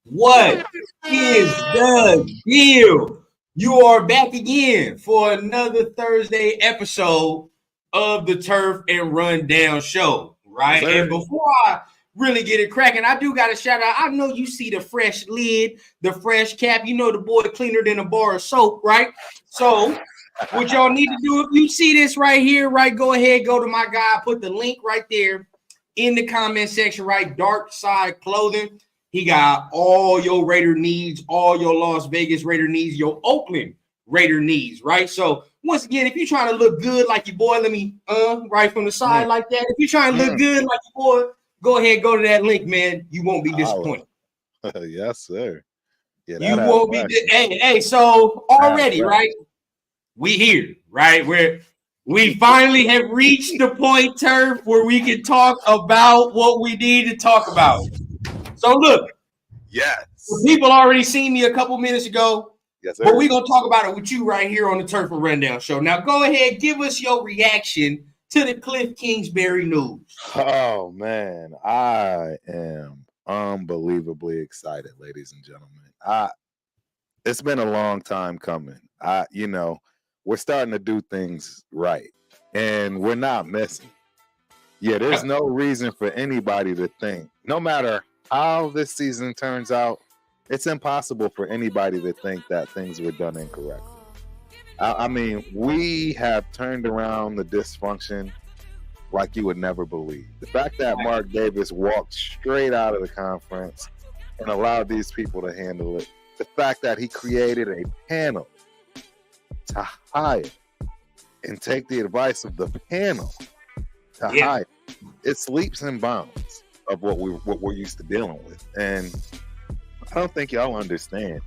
What is the deal? You are back again for another Thursday episode of the Turf and Rundown Show, Yes, right? And sir. before I really get it cracking, I do got to shout out. I know you see the fresh lid, the fresh cap. You know the boy cleaner than a bar of soap, right? So, what y'all need to do if you see this right here, right? Go ahead, go to my guy, put the link right there in the comment section, right? Dark Side Clothing. He got all your Raider needs, all your Las Vegas Raider needs, your Oakland Raider needs, right? So once again, if you're trying to look good like your boy, let me right from the side like that. If you're trying to look good like your boy, go ahead, go to that link, man. You won't be disappointed. Yes, sir. Yeah, You won't be. Hey. So already, right? We here, right? We finally have reached the point, Turf, where we can talk about what we need to talk about. So look, yes, people already seen me a couple minutes ago, yes, sir. but we're gonna talk about it with you right here on the Turf and Rundown Show. Now, go ahead, give us your reaction to the Cliff Kingsbury news. Oh man, I am unbelievably excited, ladies and gentlemen. It's been a long time coming. We're starting to do things right, and we're not missing. Yeah, there's no reason for anybody to think, no matter how this season turns out, it's impossible for anybody to think that things were done incorrectly. I mean, we have turned around the dysfunction like you would never believe. The fact that Mark Davis walked straight out of the conference and allowed these people to handle it. The fact that he created a panel to hire and take the advice of the panel to hire. It's leaps and bounds of what we're used to dealing with. And I don't think y'all understand.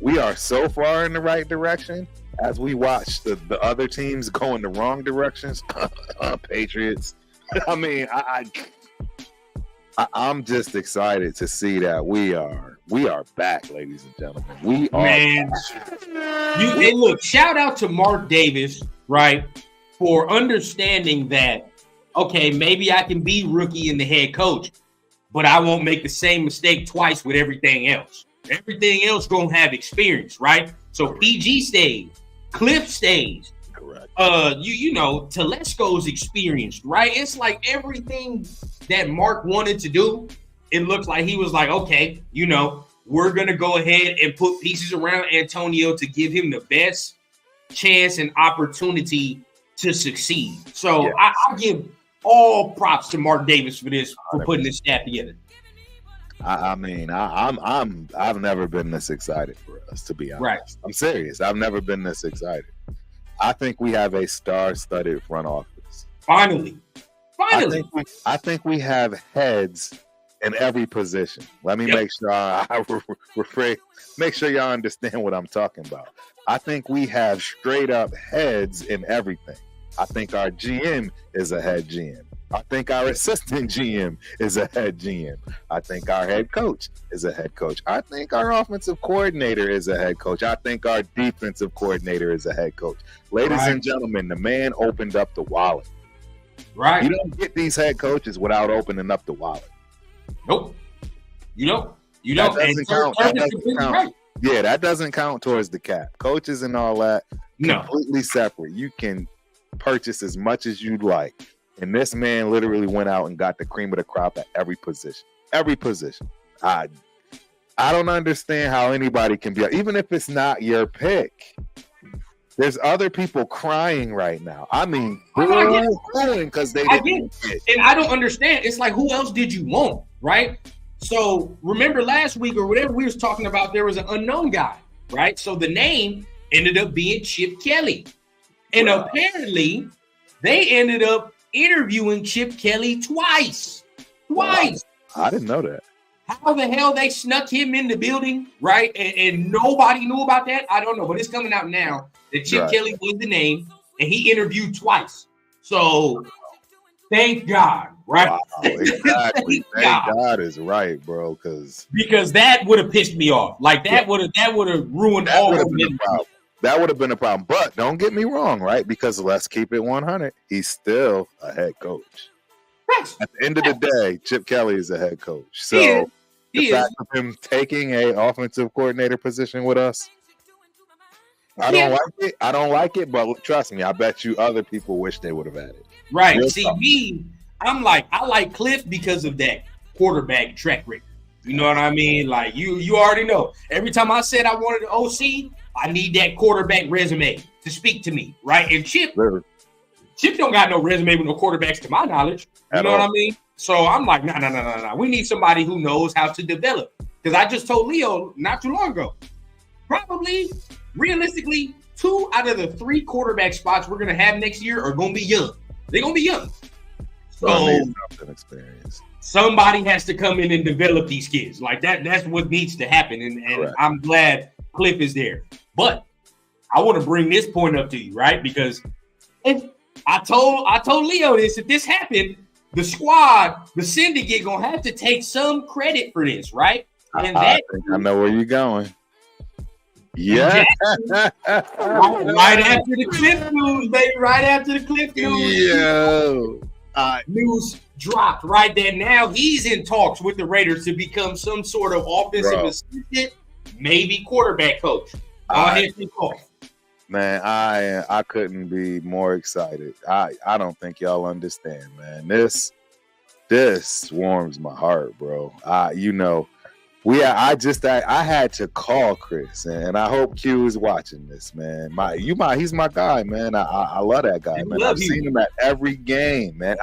We are so far in the right direction as we watch the other teams go in the wrong directions. Patriots. I mean, I'm just excited to see that we are back, ladies and gentlemen. We are. Man, and look, shout out to Mark Davis, right, for understanding that. Okay, maybe I can be rookie in the head coach, but I won't make the same mistake twice with everything else. Everything else gonna have experience, right? So correct. PG stays, Cliff stays. Correct. Telesco's experienced, right? It's like everything that Mark wanted to do, it looks like he was like, okay, we're gonna go ahead and put pieces around Antonio to give him the best chance and opportunity to succeed. So yes. I give all props to Mark Davis for this, for putting this staff together. I've never been this excited for us, to be honest. Right. I'm serious. I've never been this excited. I think we have a star-studded front office. Finally. I think we have heads in every position. Let me make sure make sure y'all understand what I'm talking about. I think we have straight up heads in everything. I think our GM is a head GM. I think our assistant GM is a head GM. I think our head coach is a head coach. I think our offensive coordinator is a head coach. I think our defensive coordinator is a head coach. Ladies and gentlemen, the man opened up the wallet. Right. You don't get these head coaches without opening up the wallet. Nope. You don't. That doesn't count. That doesn't count. Right. Yeah, that doesn't count towards the cap. Coaches and all that, completely separate. You can purchase as much as you'd like. And this man literally went out and got the cream of the crop at every position. Every position. I don't understand how anybody can be, even if it's not your pick. There's other people crying right now. I mean, booing because they didn't pick. And I don't understand. It's like, who else did you want, right? So remember last week or whatever we was talking about, there was an unknown guy, right? So the name ended up being Chip Kelly. And apparently they ended up interviewing Chip Kelly twice. Wow. I didn't know that. How the hell they snuck him in the building, right? And nobody knew about that? I don't know, but it's coming out now that Chip Kelly was the name, and he interviewed twice. So thank God, right? Wow, exactly. Thank God is right, bro. Because that would have pissed me off. Like that would have ruined all of it. That would have been a problem. But don't get me wrong, right? Because let's keep it 100. He's still a head coach. At the end of the day, Chip Kelly is a head coach. So He the is. fact of him taking a offensive coordinator position with us. I Yeah. don't like it. I don't like it, but trust me, I bet you other people wish they would have had it. Right. Real See, talk. me, I like Cliff because of that quarterback track record. You know what I mean? Like you already know. Every time I said I wanted an OC, I need that quarterback resume to speak to me, right? And Chip don't got no resume with no quarterbacks to my knowledge. You know what I mean? So I'm like, no. We need somebody who knows how to develop. Because I just told Leo not too long ago, probably realistically, 2 out of the 3 quarterback spots we're gonna have next year are gonna be young. They're gonna be young. So experience. Somebody has to come in and develop these kids. Like that's what needs to happen. And I'm glad Cliff is there. But I want to bring this point up to you, right? Because if I told Leo this, if this happened, the squad, the syndicate gonna have to take some credit for this, right? And I think I know where you're going. Yeah. right after the Cliff news, baby. Right after the Cliff news. News dropped right there. Now he's in talks with the Raiders to become some sort of offensive assistant, maybe quarterback coach. Man, I couldn't be more excited. I don't think y'all understand, man. This warms my heart, bro. I had to call Chris, and I hope Q is watching this, man. He's my guy, man. I love that guy, man. I've seen him at every game, man.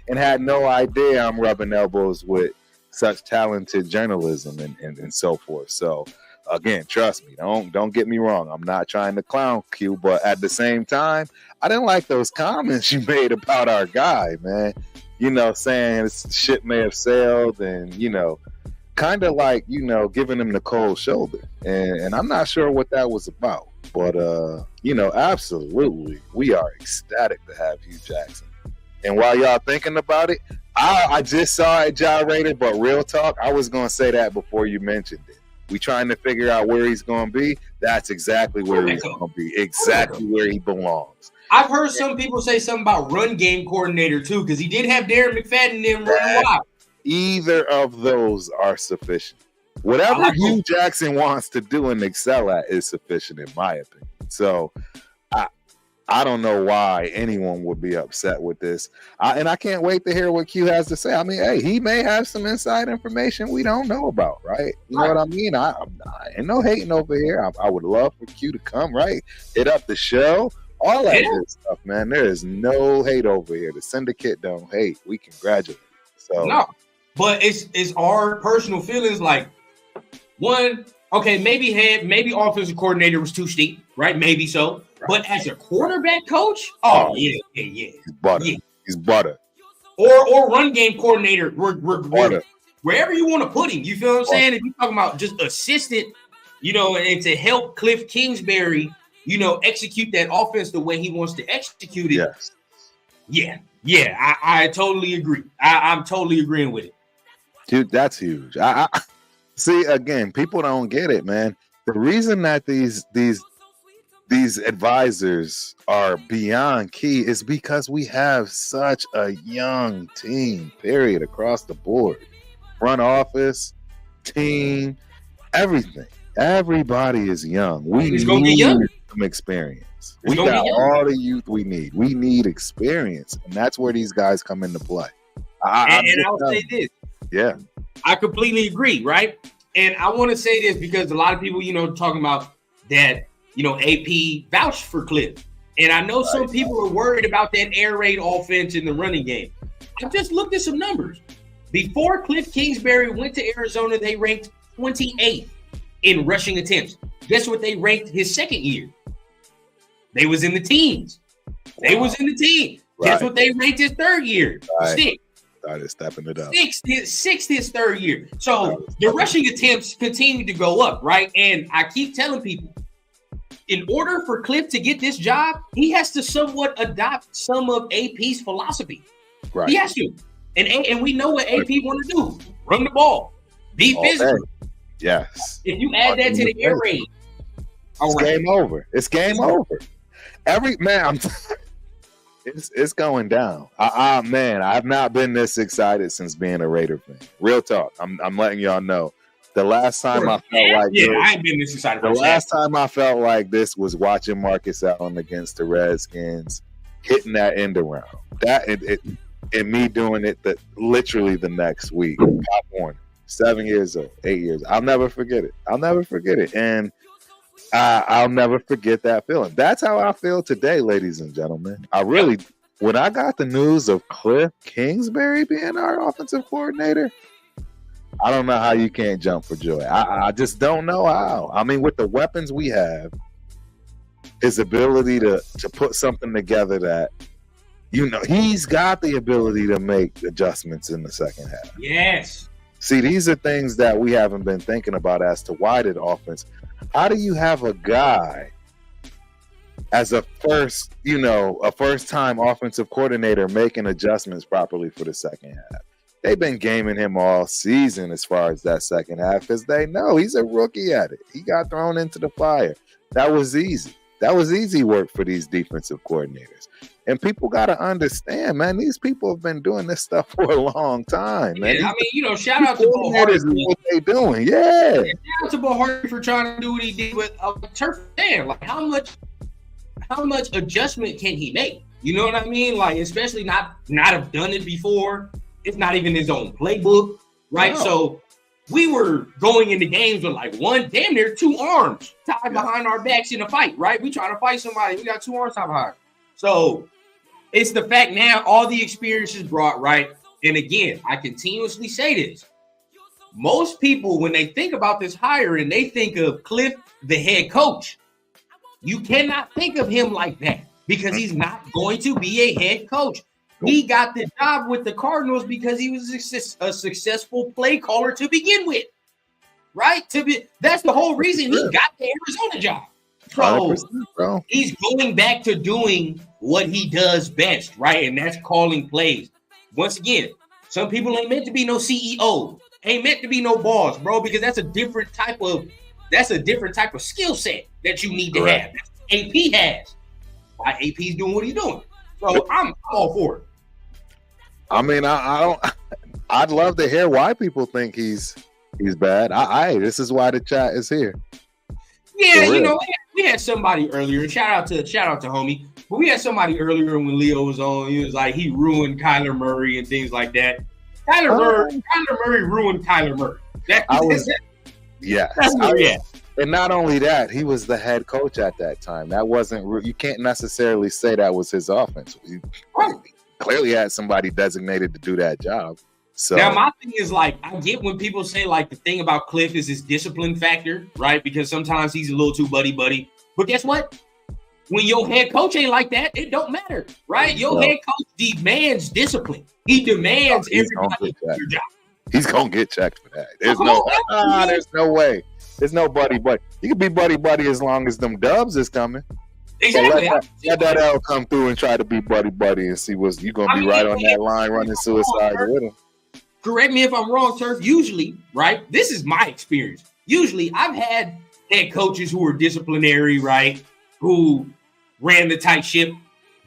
And had no idea I'm rubbing elbows with such talented journalism and so forth. So again, trust me, don't get me wrong. I'm not trying to clown Q, but at the same time, I didn't like those comments you made about our guy, man. Saying shit may have sailed and, kind of like, giving him the cold shoulder. And I'm not sure what that was about. But, absolutely, we are ecstatic to have Hugh Jackson. And while y'all thinking about it, I just saw it gyrated, but real talk, I was going to say that before you mentioned it. We trying to figure out where he's going to be. That's exactly where he's going to be. Exactly where he belongs. I've heard some people say something about run game coordinator, too, because he did have Darren McFadden them running wild. Either of those are sufficient. Whatever Hugh Jackson wants to do and excel at is sufficient, in my opinion. So I don't know why anyone would be upset with this. And I can't wait to hear what Q has to say. I mean, hey, he may have some inside information we don't know about, right? You know what I mean? I ain't no hating over here. I would love for Q to come, right? Hit up the show. All that good stuff, man. There is no hate over here. The syndicate don't hate. We congratulate. So no. But it's our personal feelings. Like, one, okay, maybe offensive coordinator was too steep, right? Maybe so. But as a quarterback coach, yeah. He's butter. Yeah. He's butter. Or run game coordinator, wherever you want to put him. You feel what I'm saying? If you're talking about just assistant, and to help Cliff Kingsbury, execute that offense the way he wants to execute it. Yes. Yeah, I totally agree. I'm totally agreeing with it. Dude, that's huge. I see, again, people don't get it, man. The reason that these advisors are beyond key is because we have such a young team, period, across the board. Front office, team, everything. Everybody is young. We need some experience. We got all the youth we need. We need experience, and that's where these guys come into play. I'll say this. Yeah. I completely agree, right? And I want to say this because a lot of people, talking about that, AP vouched for Cliff. And I know some people are worried about that air raid offense in the running game. I just looked at some numbers. Before Cliff Kingsbury went to Arizona, they ranked 28th in rushing attempts. Guess what they ranked his second year? They was in the teens. They was in the teens. Guess what they ranked his third year? Sixth. Started stepping it up. Sixth his third year. So the rushing attempts continue to go up, right? And I keep telling people, in order for Cliff to get this job, he has to somewhat adopt some of AP's philosophy. Right. He has to. And we know what AP want to do. Run the ball. Be physical. Yes. If you add that to the air raid, it's game over. It's game over. It's going down. Man, I've not been this excited since being a Raider fan. Real talk. I'm letting y'all know. The last time I felt like I ain't been this excited. The last time I felt like this was watching Marcus Allen against the Redskins, hitting that end around. That and me doing it literally the next week. Pop Warner, 7 years old, 8 years. I'll never forget it. And I'll never forget that feeling. That's how I feel today, ladies and gentlemen. When I got the news of Cliff Kingsbury being our offensive coordinator, I don't know how you can't jump for joy. I just don't know how. I mean, with the weapons we have, his ability to put something together that, he's got the ability to make adjustments in the second half. Yes. See, these are things that we haven't been thinking about as to why did offense. How do you have a guy as a first-time offensive coordinator making adjustments properly for the second half? They've been gaming him all season as far as that second half because they know he's a rookie at it. He got thrown into the fire. That was easy. That was easy work for these defensive coordinators. And people got to understand, man, these people have been doing this stuff for a long time, man. Yeah, I mean, shout out to Bo Hartley. What they doing, yeah. Shout out to Bo Hartley for trying to do what he did with Turf fan. Like, how much adjustment can he make? You know what I mean? Like, especially not have done it before. It's not even his own playbook, right? No. So we were going into games with like damn near 2 arms tied behind our backs in a fight, right? We trying to fight somebody. We got 2 arms tied behind. So it's the fact now all the experience is brought, right? And again, I continuously say this. Most people, when they think about this hiring, they think of Cliff, the head coach. You cannot think of him like that because he's not going to be a head coach. He got the job with the Cardinals because he was a successful play caller to begin with, right? That's the whole reason he got the Arizona job. So he's going back to doing what he does best, right? And that's calling plays. Once again, some people ain't meant to be no CEO, ain't meant to be no boss, bro, because that's a different type of skill set that you need to have. That's what AP has. Why AP's doing what he's doing. So I'm all for it. I mean, I'd love to hear why people think he's bad. This is why the chat is here. Yeah, we had somebody earlier. Shout out to homie. But we had somebody earlier when Leo was on. He was like, he ruined Kyler Murray and things like that. Kyler Murray ruined Kyler Murray. That's where we at. And not only that, he was the head coach at that time. That wasn't. You can't necessarily say that was his offense. He clearly had somebody designated to do that job. So now my thing is, like, I get when people say, like, the thing about Cliff is his discipline factor, right? Because sometimes he's a little too buddy. But guess what? When your head coach ain't like that, it don't matter, right? Your head coach demands discipline. He demands everybody to do their job. He's gonna get checked for that. There's no way. There's no buddy. You can be buddy as long as them dubs is coming. Exactly. So let that L come through and try to be buddy and see what's you gonna be right on that line running suicide with him. Correct me if I'm wrong, Turf. Usually, right? This is my experience. Usually, I've had head coaches who were disciplinary, right? Who ran the tight ship.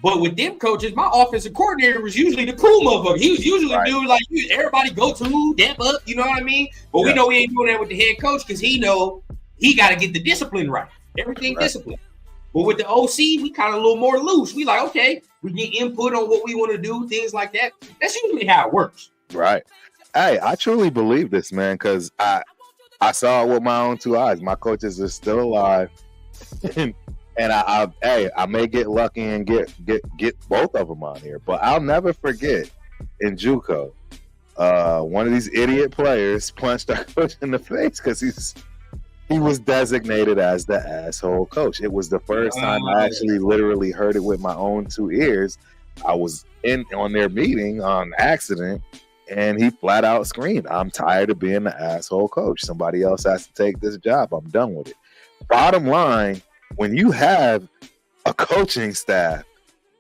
But with them coaches, my offensive coordinator was usually the cool motherfucker. He was usually dude like everybody go to, dap up, you know what I mean? But we know he ain't doing that with the head coach because he know he got to get the discipline right. Everything discipline. But with the OC, we kind of a little more loose. We like, okay, we get input on what we want to do, things like that. That's usually how it works. Right. Hey, I truly believe this, man, because I saw it with my own 2 eyes. My coaches are still alive. And I may get lucky and get both of them on here, but I'll never forget in JUCO, one of these idiot players punched our coach in the face because he was designated as the asshole coach. It was the first time I actually literally heard it with my own 2 ears. I was on their meeting on accident, and he flat out screamed, "I'm tired of being the asshole coach. Somebody else has to take this job. I'm done with it." Bottom line, when you have a coaching staff,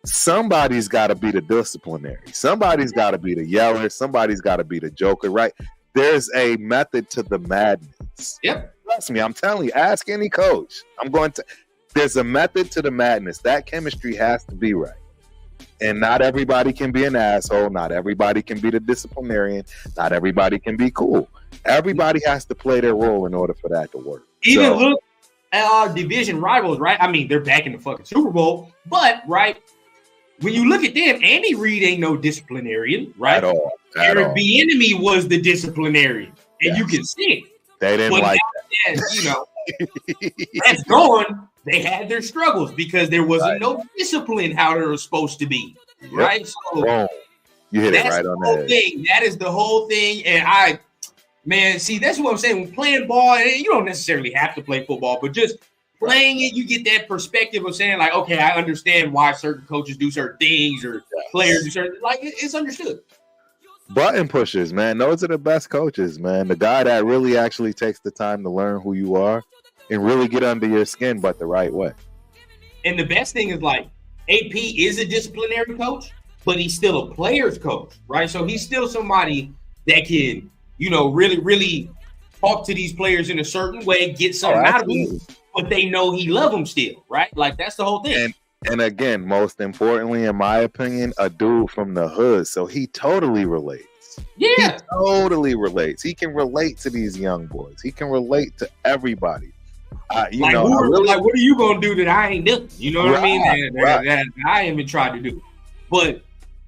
somebody's got to be the disciplinary. Somebody's got to be the yeller. Somebody's got to be the joker, right? There's a method to the madness. Yep. Trust me, I'm telling you, ask any coach. There's a method to the madness. That chemistry has to be right. And not everybody can be an asshole. Not everybody can be the disciplinarian. Not everybody can be cool. Everybody has to play their role in order for that to work. Even look at our division rivals, right? I mean, they're back in the fucking Super Bowl, but right when you look at them, Andy Reid ain't no disciplinarian, right? At all. Eric Bieniemy was the disciplinarian, and you can see it. They didn't like that. You know, that's gone. They had their struggles because there wasn't no discipline how they were supposed to be, right? So you hit it right on the head. That is the whole thing, and see, that's what I'm saying. When playing ball, and you don't necessarily have to play football, but just playing it, you get that perspective of saying, like, okay, I understand why certain coaches do certain things or players do certain, like, it's understood. Button pushers, man. Those are the best coaches, man. The guy that really actually takes the time to learn who you are and really get under your skin, but the right way. And the best thing is, like, AP is a disciplinary coach, but he's still a player's coach, right? So he's still somebody that can, you know, really, really talk to these players in a certain way, get something out of them, but they know he love them still, right? Like, that's the whole thing. And again, most importantly, in my opinion, a dude from the hood. So he totally relates. Yeah. He totally relates. He can relate to these young boys. He can relate to everybody. What are you going to do that I ain't done? You know what I mean? That I haven't tried to do. But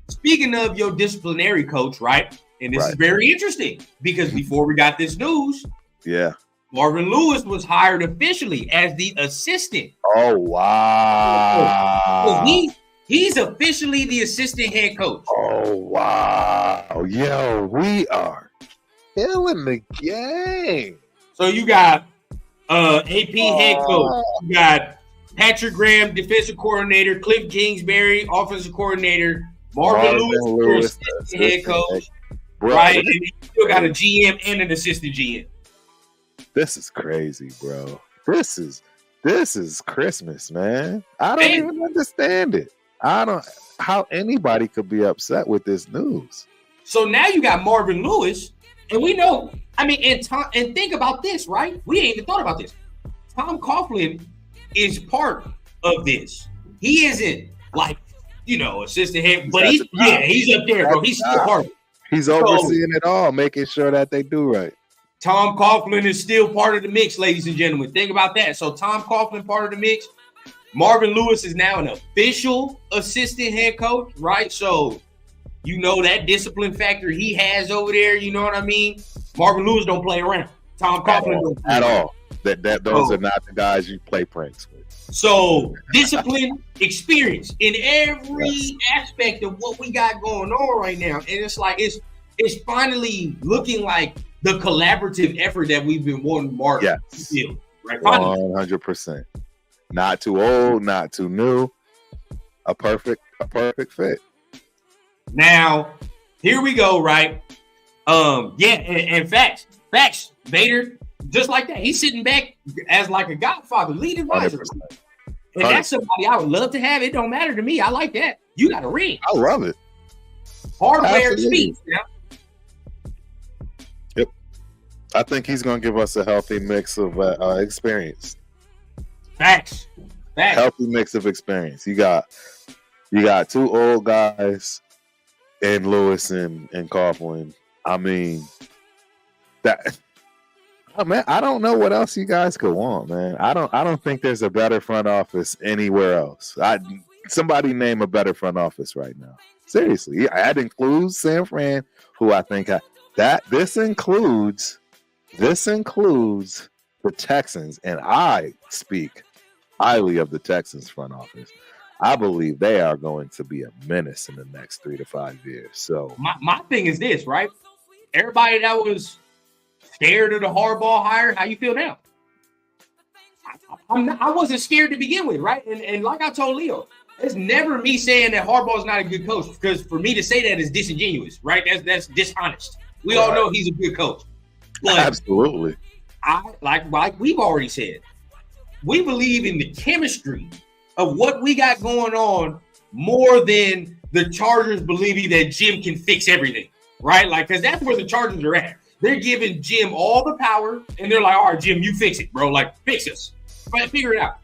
speaking of your disciplinary coach, right? And this is very interesting because before we got this news, Marvin Lewis was hired officially as the assistant. Oh, wow. So he's officially the assistant head coach. Oh, wow. Yo, we are killing the game. So you got AP head coach. You got Patrick Graham, defensive coordinator. Cliff Kingsbury, offensive coordinator. Marvin Lewis, head coach. Bro, right? And you still got a GM and an assistant GM. This is crazy, bro. This is Christmas, man. I don't even understand it. I don't how anybody could be upset with this news. So now you got Marvin Lewis, and we know, I mean, and think about this, right? We ain't even thought about this. Tom Coughlin is part of this. He isn't like, you know, assistant head, but he's up there, bro. He's still part of it. He's overseeing it all, making sure that they do right. Tom Coughlin is still part of the mix, ladies and gentlemen. Think about that. So Tom Coughlin part of the mix. Marvin Lewis is now an official assistant head coach, right? So you know that discipline factor he has over there. You know what I mean? Marvin Lewis don't play around. Tom Coughlin don't play at all. Those are not the guys you play pranks with. So discipline, experience in every aspect of what we got going on right now, and it's like it's finally looking like the collaborative effort that we've been wanting Mark to feel. Right? 100%. Not too old, not too new. A perfect fit. Now, here we go, right? And facts. Vader, just like that. He's sitting back as like a godfather, lead advisor. 100%. And that's somebody I would love to have. It don't matter to me. I like that. You got a ring. I love it. Hardware speaks. Yeah. Yep. I think he's going to give us a healthy mix of experience. Facts. Healthy mix of experience. You got two old guys in Lewis and Coughlin. I mean, man, I don't know what else you guys could want, man. I don't think there's a better front office anywhere else. Somebody name a better front office right now. Seriously, that includes San Fran, who I think this includes the Texans, and I speak highly of the Texans front office. I believe they are going to be a menace in the next 3 to 5 years. So my thing is this, right? Everybody that was scared of the Harbaugh hire, how you feel now? I wasn't scared to begin with, right? And like I told Leo, it's never me saying that Harbaugh's not a good coach, because for me to say that is disingenuous, right? That's dishonest. We all know he's a good coach. But absolutely. I like we've already said, we believe in the chemistry of what we got going on more than the Chargers believing that Jim can fix everything, right? Like, because that's where the Chargers are at. They're giving Jim all the power, and they're like, all right, Jim, you fix it, bro. Like, fix us. Right, figure it out.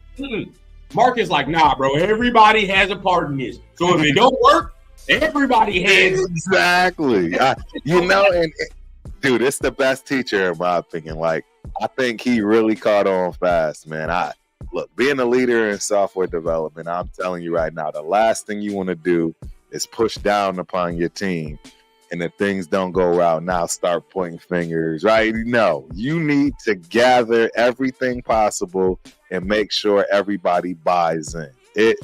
Mark is like, nah, bro, everybody has a part in this. So if it don't work, everybody has. Exactly. And dude, it's the best teacher in my opinion. Like, I think he really caught on fast, man. Look, being a leader in software development, I'm telling you right now, the last thing you want to do is push down upon your team. And if things don't go well, now start pointing fingers, right? No, you need to gather everything possible and make sure everybody buys in.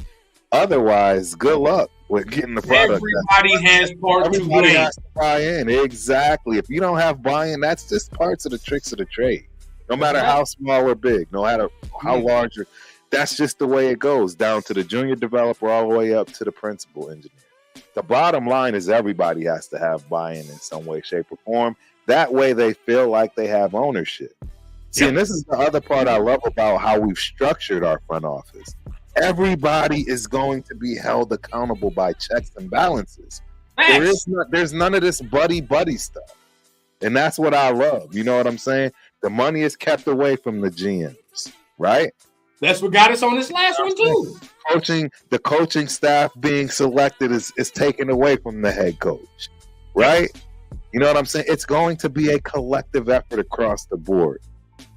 Otherwise, good luck with getting the product. Everybody has part to play. Has to buy in. Exactly. If you don't have buy-in, that's just parts of the tricks of the trade. No matter how small or big, no matter how large, that's just the way it goes, down to the junior developer all the way up to the principal engineer. The bottom line is everybody has to have buy-in in some way, shape, or form. That way they feel like they have ownership. See, and this is the other part I love about how we've structured our front office. Everybody is going to be held accountable by checks and balances. There's none of this buddy stuff. And that's what I love. You know what I'm saying? The money is kept away from the GMs, right? That's what got us on this last one too. The coaching staff being selected is taken away from the head coach, right? You know what I'm saying? It's going to be a collective effort across the board.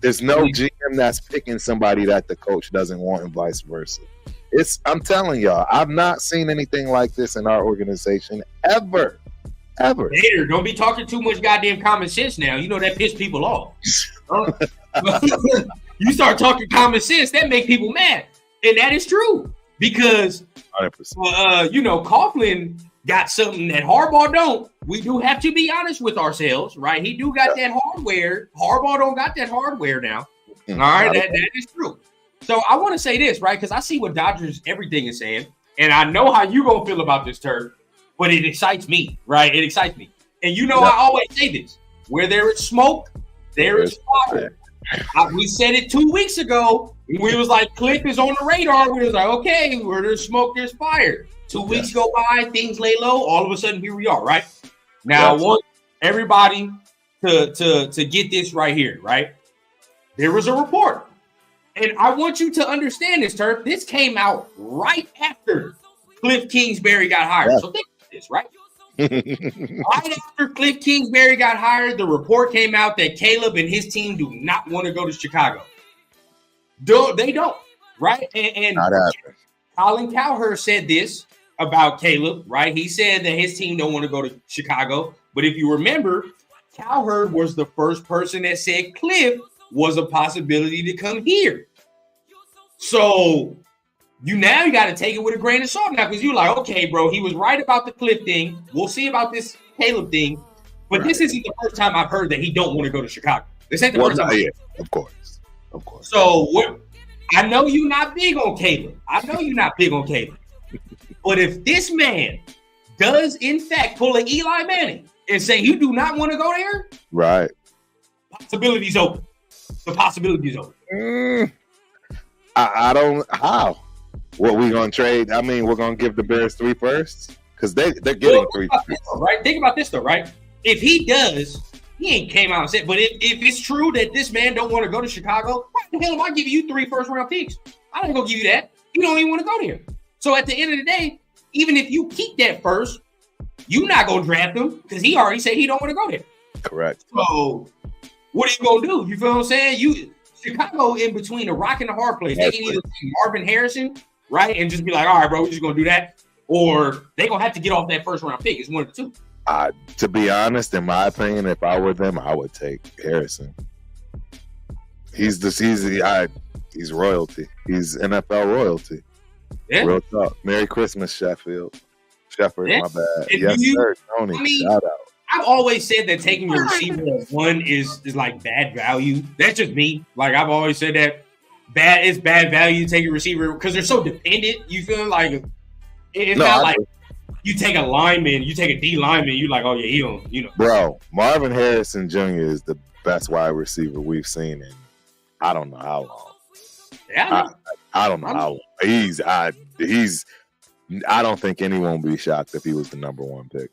There's no GM that's picking somebody that the coach doesn't want and vice versa. I'm telling y'all, I've not seen anything like this in our organization ever. Hater, don't be talking too much goddamn common sense now. You know that piss people off. You start talking common sense, that make people mad. And that is true. Because, 100%. Coughlin got something that Harbaugh don't. We do have to be honest with ourselves, right? He do got that hardware. Harbaugh don't got that hardware now. All right, that is true. So I want to say this, right? Because I see what Dodgers everything is saying. And I know how you going to feel about this turd. But it excites me, right? It excites me. And I always say this. Where there is smoke, there is fire. We said it 2 weeks ago. We was like, Cliff is on the radar. We was like, okay, where there's smoke, there's fire. 2 weeks go by, things lay low. All of a sudden, here we are, right? Now, I want everybody to get this right here, right? There was a report. And I want you to understand this, Turf. This came out right after Cliff Kingsbury got hired. Yeah. So think about this, right? Right after Cliff Kingsbury got hired, the report came out that Caleb and his team do not want to go to Chicago. They don't, right? And Colin Cowherd said this about Caleb, right? He said that his team don't want to go to Chicago. But if you remember, Cowherd was the first person that said Cliff was a possibility to come here. So you got to take it with a grain of salt now, because you're like, okay, bro, he was right about the Cliff thing. We'll see about this Caleb thing. But this isn't the first time I've heard that he don't want to go to Chicago. This ain't the first time. Yeah, of course. So I know you're not big on Caleb. But if this man does, in fact, pull an Eli Manning and say you do not want to go there, right? Possibilities open. The possibilities open. I don't. How? What we gonna trade? I mean, we're gonna give the Bears 3 firsts because they're getting 3 firsts. Right? Think about this though, right? If he does, he ain't came out and said. But if it's true that this man don't want to go to Chicago, why the hell am I giving you 3 first-round picks? I ain't gonna give you that. You don't even want to go there. So at the end of the day, even if you keep that first, you're not gonna draft him because he already said he don't want to go there. Correct. So what are you gonna do? You feel what I'm saying? Chicago in between a rock and a hard place. They can either take Marvin Harrison, right, and just be like, all right, bro, we're just gonna do that, or they gonna have to get off that first-round pick. It's one of the two. To be honest, in my opinion, if I were them, I would take Harrison. He's royalty. He's NFL royalty. Yeah. Real talk. Merry Christmas, Sheffield. Shepard, my bad. Yes, sir. Tony, shout out. I've always said that taking your receiver at 1 is like bad value. That's just me. Like I've always said that it's bad value to take a receiver because they're so dependent. You feel like it's not like you take a lineman, you take a D lineman, you're like, oh yeah, he don't, Bro, Marvin Harrison Jr. is the best wide receiver we've seen in I don't know how long. Yeah, I don't know how long. I don't think anyone would be shocked if he was the number 1 pick.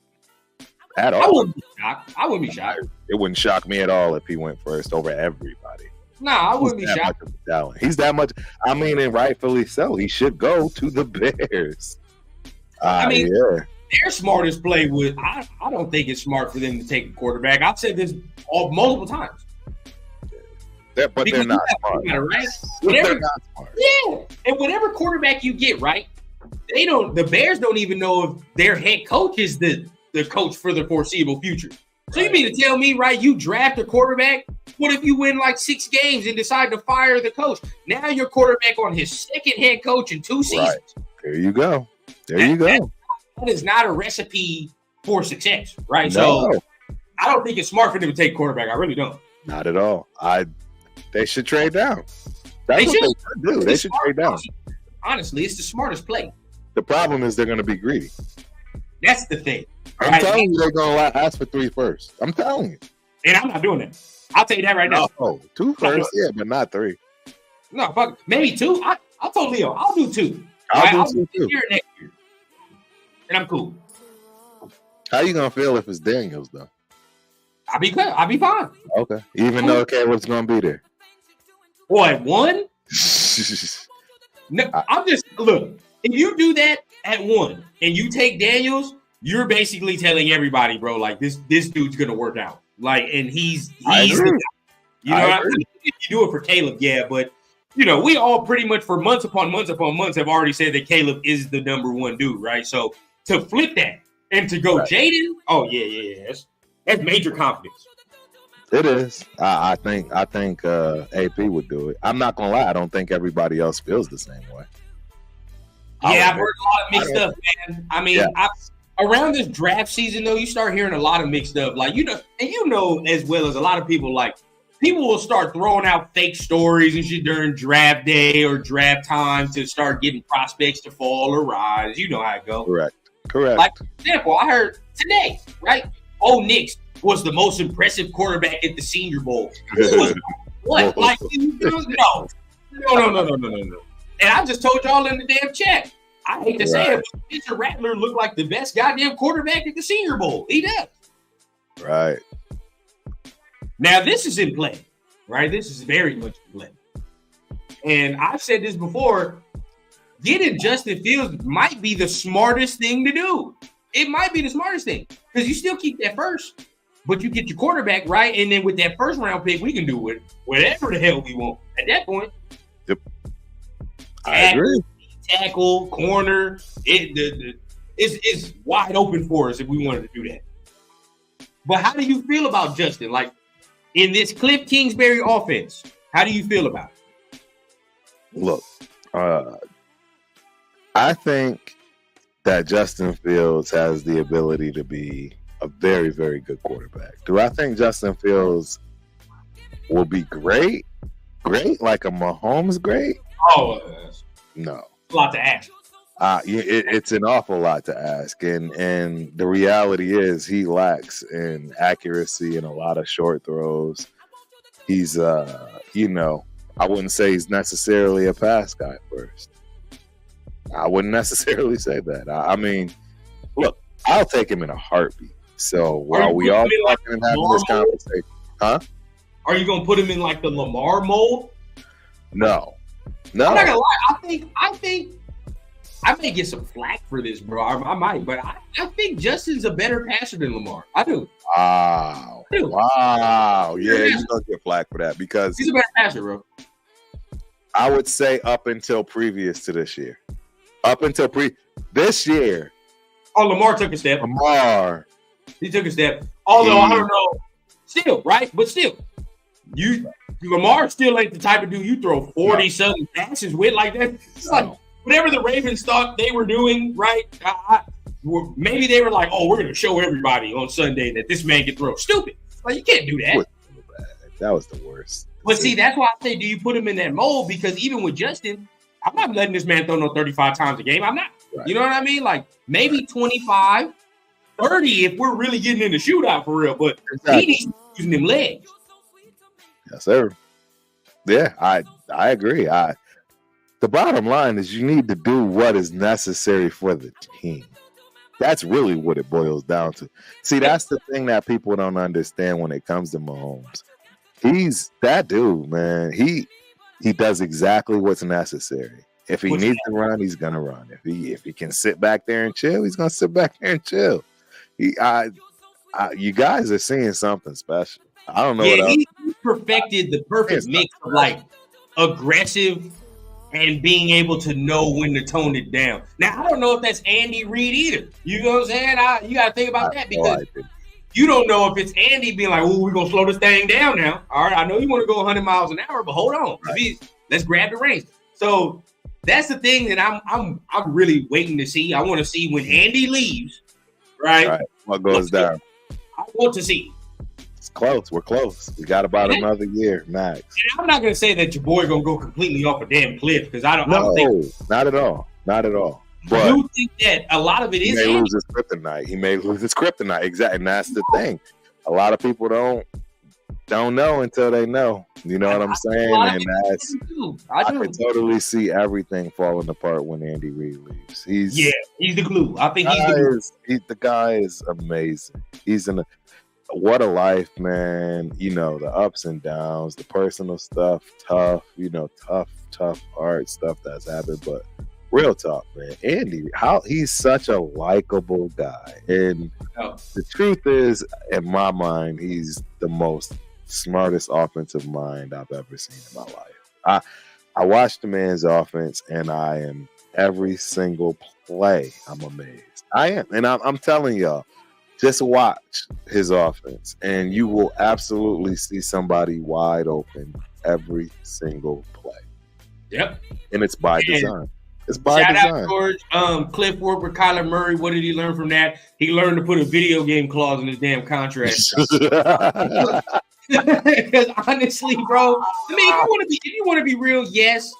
At all. I wouldn't be shocked. It wouldn't shock me at all if he went first over everybody. Nah, I He's wouldn't be that shocked. much of a talent. He's that much. I mean, and rightfully so. He should go to the Bears. I mean, yeah. Their smartest play would. I don't think it's smart for them to take a quarterback. I've said this multiple times. But Because they're not you smart. have, right? They're Whatever, not smart. yeah. And whatever quarterback you get, right? They don't. The Bears don't even know if their head coach is the coach for the foreseeable future. So you mean to tell me, right? You draft a quarterback. What if you win like 6 games and decide to fire the coach? Now your quarterback on his second head coach in 2 seasons. Right. There you go. There you go. That is not a recipe for success, right? No. So I don't think it's smart for them to take quarterback. I really don't. Not at all. They should trade down. They That's what should. they should do. They should trade down. Honestly, it's the smartest play. The problem is they're going to be greedy. That's the thing. I'm telling you, they're going to ask for 3 firsts. I'm telling you. And I'm not doing that. I'll tell you that right now. No, 2 firsts, yeah, but not 3. No, fuck. Maybe 2. I told Leo, I'll do 2. I'll do 2 too. Here next year. And I'm cool. How you going to feel if it's Daniels, though? I'll be good. I'll be fine. Okay. Even though Caleb's going to be there. What, 1? No, I'm just look. If you do that at 1 and you take Daniels, you're basically telling everybody, bro, like this dude's gonna work out. Like, and he's the guy. You know, what I mean? If you do it for Caleb, yeah, but you know, we all pretty much for months upon months have already said that Caleb is the number 1 dude, right? So to flip that and to go Jaden, oh yeah, that's major confidence. It is. I think AP would do it. I'm not gonna lie. I don't think everybody else feels the same way. Yeah, I've heard a lot of mixed stuff, man. I mean, around this draft season, though, you start hearing a lot of mixed stuff. Like, you know, and you know as well as a lot of people, like, people will start throwing out fake stories and shit during draft day or draft time to start getting prospects to fall or rise. You know how it goes. Correct. Like, for example, I heard today, right? Nix was the most impressive quarterback at the Senior Bowl. What? Like, no. And I just told y'all in the damn chat. I hate to say it, but Spencer Rattler looked like the best goddamn quarterback at the Senior Bowl. He does. Right. Now, this is in play, right? This is very much in play. And I've said this before. Getting Justin Fields might be the smartest thing to do. It might be the smartest thing because you still keep that first, but you get your quarterback right. And then with that first round pick, we can do whatever the hell we want at that point. Yep. I agree. Tackle, corner, it's wide open for us if we wanted to do that. But how do you feel about Justin? Like in this Cliff Kingsbury offense, how do you feel about it? Look, I think that Justin Fields has the ability to be a very, very good quarterback. Do I think Justin Fields will be great? Great? Like a Mahomes great? Oh, no. A lot to ask. It's an awful lot to ask. And the reality is he lacks in accuracy and a lot of short throws. He's, I wouldn't say he's necessarily a pass guy first. I wouldn't necessarily say that. I mean, look, I'll take him in a heartbeat. So while we all talking and having this conversation, Are you gonna put him in like the Lamar mold? No. I'm not gonna lie. I think I may get some flack for this, bro. I might, but I think Justin's a better passer than Lamar. I do. Wow. I do. Wow. Yeah, you're gonna get flack for that because he's a better passer, bro. I would say up until previous to this year. Up until this year. Oh, Lamar took a step. He took a step. Although I don't know. Still, right? But still. Lamar still ain't the type of dude you throw 40-something passes with like that. It's like whatever the Ravens thought they were doing, right? Maybe they were like, oh, we're going to show everybody on Sunday that this man can throw. Stupid. Like, you can't do that. That was the worst. But see, that's why I say, do you put him in that mold? Because even with Justin, I'm not letting this man throw no 35 times a game. I'm not. Right. You know what I mean? Like, maybe 25, 30 if we're really getting in the shootout for real. But he needs to use them legs. Yes, sir. Yeah, I agree. The bottom line is you need to do what is necessary for the team. That's really what it boils down to. See, that's the thing that people don't understand when it comes to Mahomes. He's that dude, man. He does exactly what's necessary. If he needs to run, he's gonna run. If he can sit back there and chill, he's gonna sit back there and chill. You guys are seeing something special. I don't know. Yeah, he perfected the perfect mix of like aggressive and being able to know when to tone it down. Now I don't know if that's Andy Reid either. You know what I'm saying? You got to think about that because you don't know if it's Andy being like, "Oh, we're gonna slow this thing down now." All right, I know you want to go 100 miles an hour, but hold on, let's grab the reins. So that's the thing that I'm really waiting to see. I want to see when Andy leaves, right? What goes down? I want to see. It's close. We're close. We got about another year max. And I'm not gonna say that your boy gonna go completely off a damn cliff because I don't think not at all. Not at all. But I do think that a lot of it is he may lose his kryptonite. He may lose his kryptonite. Exactly. And that's the thing. A lot of people don't know until they know. You know what I'm saying? And I can totally see everything falling apart when Andy Reid leaves. He's the glue. I think he's the glue. The guy is amazing. He's what a life, man. You know, the ups and downs, the personal stuff, tough hard stuff that's happened, but real talk, man. Andy, he's such a likable guy. And the truth is, in my mind, he's the most smartest offensive mind I've ever seen in my life. I watched the man's offense, and I am every single play. I'm amazed. I am. And I'm telling y'all, just watch his offense, and you will absolutely see somebody wide open every single play. Yep. And it's by design. It's by design. Shout out George, Cliff Ward with Kyler Murray. What did he learn from that? He learned to put a video game clause in his damn contract. Because honestly, bro, I mean, if you want to be real, yes,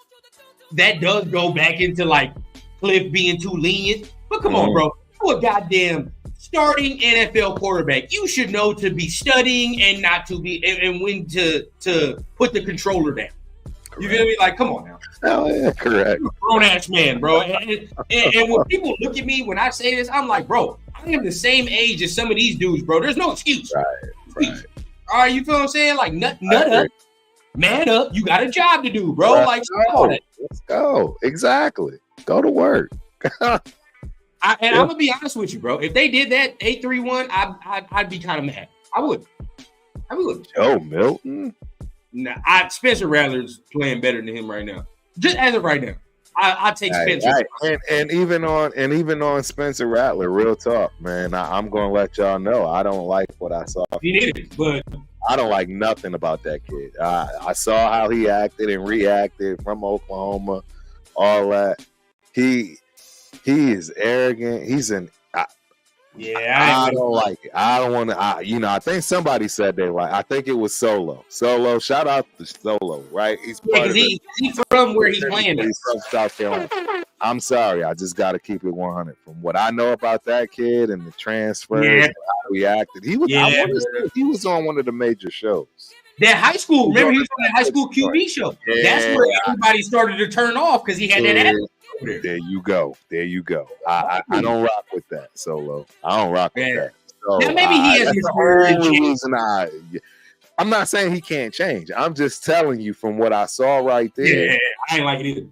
that does go back into like Cliff being too lenient. But come on, bro, you're a goddamn starting NFL quarterback. You should know to be studying and not to be and when to put the controller down. Correct. You feel me? Like, come on now. Oh yeah, correct. You're a grown ass man, bro. And when people look at me when I say this, I'm like, bro, I am the same age as some of these dudes, bro. There's no excuse. Right. All right, you feel what I'm saying? Like, nut up, man up. You got a job to do, bro. Right. Like, let's go. Exactly. Go to work. I'm gonna be honest with you, bro. If they did that 8-3-1, I'd be kind of mad. I would. Joe Milton. Nah, Spencer Rattler's playing better than him right now. Just as of right now, I take Spencer. And even on Spencer Rattler, real talk, man. I'm gonna let y'all know I don't like what I saw. He needed, but I don't like nothing about that kid. I saw how he acted and reacted from Oklahoma, all that. He is arrogant. I don't like it. I don't want to. I think somebody said they like. I think it was Solo. Shout out to Solo, right? He's from where he's playing. He's from South Carolina. I'm sorry. I just got to keep it 100. From what I know about that kid and the transfers and how he acted, he was on one of the major shows. That high school. Remember, he was on that high school QB show. Yeah. That's where everybody started to turn off because he had that attitude. There you go. I don't rock with that, Solo. I don't rock with that. So now maybe he has the reason I'm not saying he can't change. I'm just telling you from what I saw right there. Yeah, I ain't like it either.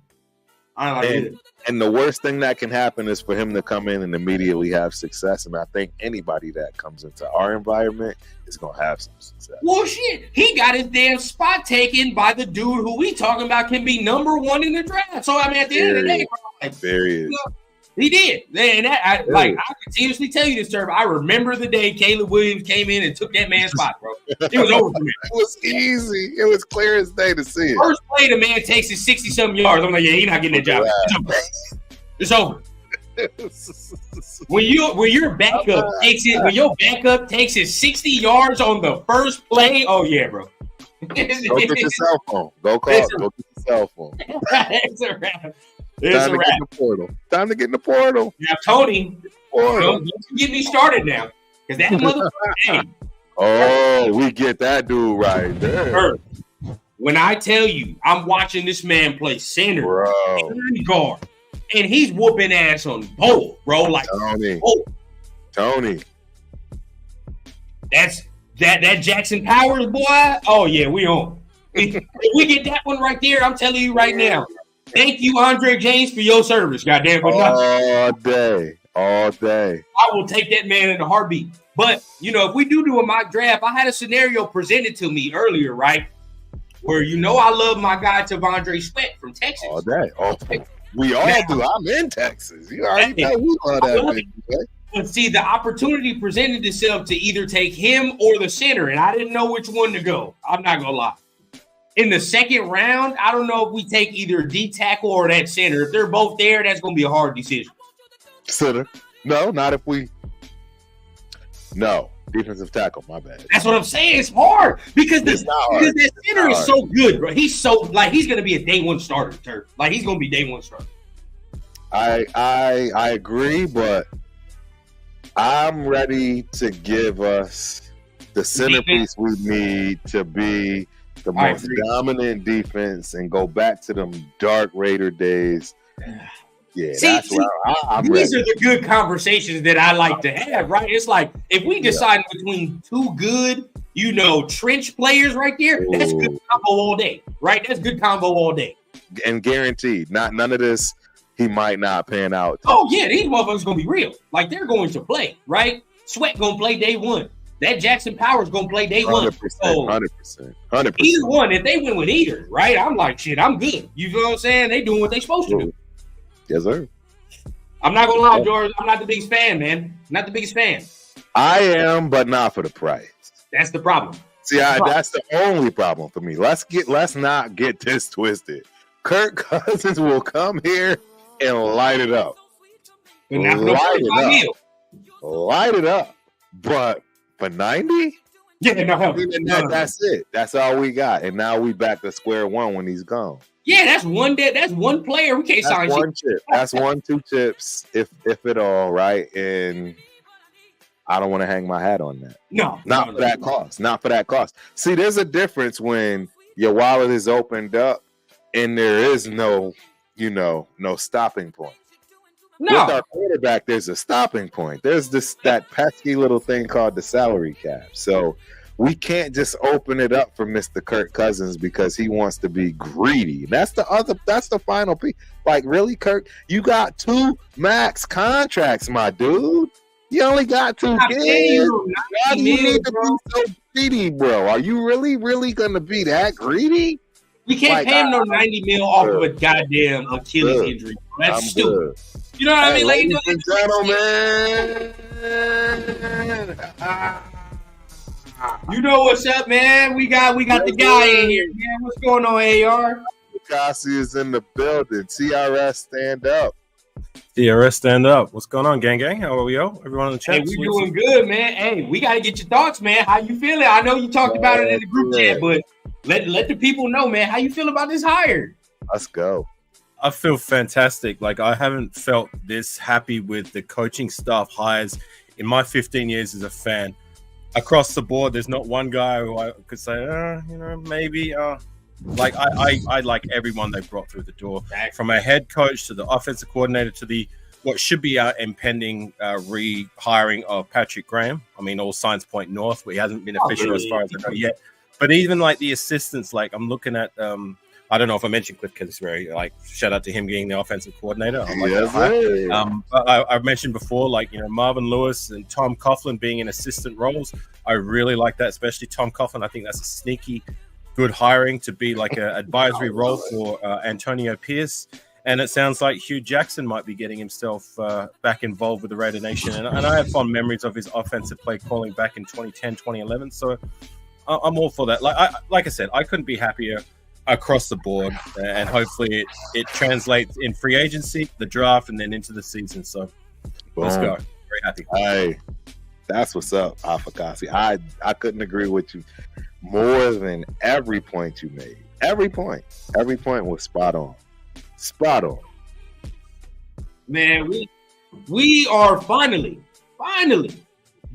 And the worst thing that can happen is for him to come in and immediately have success. And I think anybody that comes into our environment is going to have some success. Well, shit, he got his damn spot taken by the dude who we talking about can be number one in the draft. So, I mean, at the end of the day, he did. And I continuously tell you this, Turb. I remember the day Caleb Williams came in and took that man's spot, bro. It was over for me. It was easy. It was clear as day to see it. First play, the man takes his 60-something yards. I'm like, yeah, he's not getting that job. It's over. When your backup takes it, when your backup takes it 60 yards on the first play, oh yeah, bro. Go get your cell phone. Go get your cell phone. It's a wrap. Time to get in the portal. Now, Tony, don't get me started now. Because that motherfucker, oh, we get that dude right there. When I tell you, I'm watching this man play center and guard, and he's whooping ass on both, bro. Like Tony. Tony. That's That Jackson Powers boy. Oh yeah, we on. If we get that one right there, I'm telling you right now. Thank you, Andre James, for your service. Goddamn, but all day. I will take that man in a heartbeat. But if we do a mock draft, I had a scenario presented to me earlier, right? Where I love my guy T'Vondre Sweat from Texas. All day. We all do. I'm in Texas. You already know we love that big. But see, the opportunity presented itself to either take him or the center, and I didn't know which one to go. I'm not gonna lie. In the second round, I don't know if we take either D tackle or that center. If they're both there, that's gonna be a hard decision. Center? No, not if we. No, defensive tackle. My bad. That's what I'm saying. It's hard because that center is so good, bro. He's so he's gonna be a day one starter, Turk. Like he's gonna be day one starter. I agree, but I'm ready to give us the centerpiece we need to be the most dominant defense and go back to them dark Raider days. Yeah, that's where I'm these ready. are the good conversations that I like to have, right? It's like if we decide between two good, trench players right there, that's good combo all day, right? That's good combo all day. And guaranteed, none of this. He might not pan out. Oh yeah, these motherfuckers gonna be real. Like they're going to play, right? Sweat gonna play day one. That Jackson Powers gonna play day 100%, 100%. Either one, if they win with either, right? I'm like, shit, I'm good. You feel what I'm saying? They doing what they supposed to do. Yes, sir. I'm not gonna lie, George. I'm not the biggest fan, man. Not the biggest fan. I am, but not for the price. That's the problem. See, that's the only problem for me. Let's not get this twisted. Kirk Cousins will come here and light it up. Light it up. But for 90? Yeah, no. That's it. That's all we got. And now we back to square one when he's gone. Yeah, that's one player. We can't sign one chip. That's 2 chips, if at all, right? And I don't want to hang my hat on that. Not for that cost. Not for that cost. See, there's a difference when your wallet is opened up and there is no stopping point. No. With our quarterback, there's a stopping point. There's that pesky little thing called the salary cap. So we can't just open it up for Mr. Kirk Cousins because he wants to be greedy. That's the final piece. Like, really, Kirk? You got 2 max contracts, my dude. You only got 2 kids. Why do you need to be so greedy, bro? Are you really, really gonna be that greedy? We can't pay him no $90 million off of a goddamn Achilles injury. That's stupid. You know what I mean? Ladies and gentlemen. You know what's up, man? We got the guy in here, man. What's going on, AR? Cassie is in the building. TRS, stand up. TRS, stand up. What's going on, gang? How are we all? Everyone in the chat? Hey, we doing good, man. Hey, we got to get your thoughts, man. How you feeling? I know you talked about it in the group chat, but let the people know, man. How you feel about this hire? Let's go. I feel fantastic. Like, I haven't felt this happy with the coaching staff hires in my 15 years as a fan. Across the board, there's not one guy who I could say, maybe. Like, I like everyone they brought through the door, from a head coach to the offensive coordinator to what should be our impending rehiring of Patrick Graham. I mean, all signs point north, but he hasn't been official as far as I know yet. But even like the assistants, like I'm looking at, I don't know if I mentioned Cliff Kingsbury, like shout out to him being the offensive coordinator. I mentioned before, like, Marvin Lewis and Tom Coughlin being in assistant roles. I really like that, especially Tom Coughlin. I think that's a sneaky good hiring to be like an advisory role for Antonio Pierce. And it sounds like Hugh Jackson might be getting himself back involved with the Raider Nation. And I have fond memories of his offensive play calling back in 2010, 2011. So I'm all for that. Like I said, I couldn't be happier across the board. And hopefully it translates in free agency, the draft, and then into the season. So let's go. Very happy. Hey, that's what's up, Afakasi. I couldn't agree with you more than every point you made. Every point was spot on. Spot on. Man, we are finally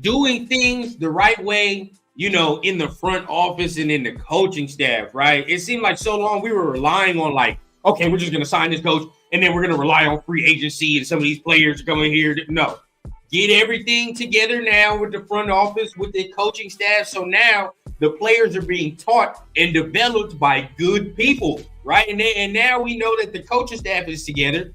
doing things the right way, in the front office and in the coaching staff, right? It seemed like so long we were relying on we're just going to sign this coach and then we're going to rely on free agency and some of these players coming here. No, get everything together now with the front office, with the coaching staff. So now the players are being taught and developed by good people, right? And now we know that the coaching staff is together.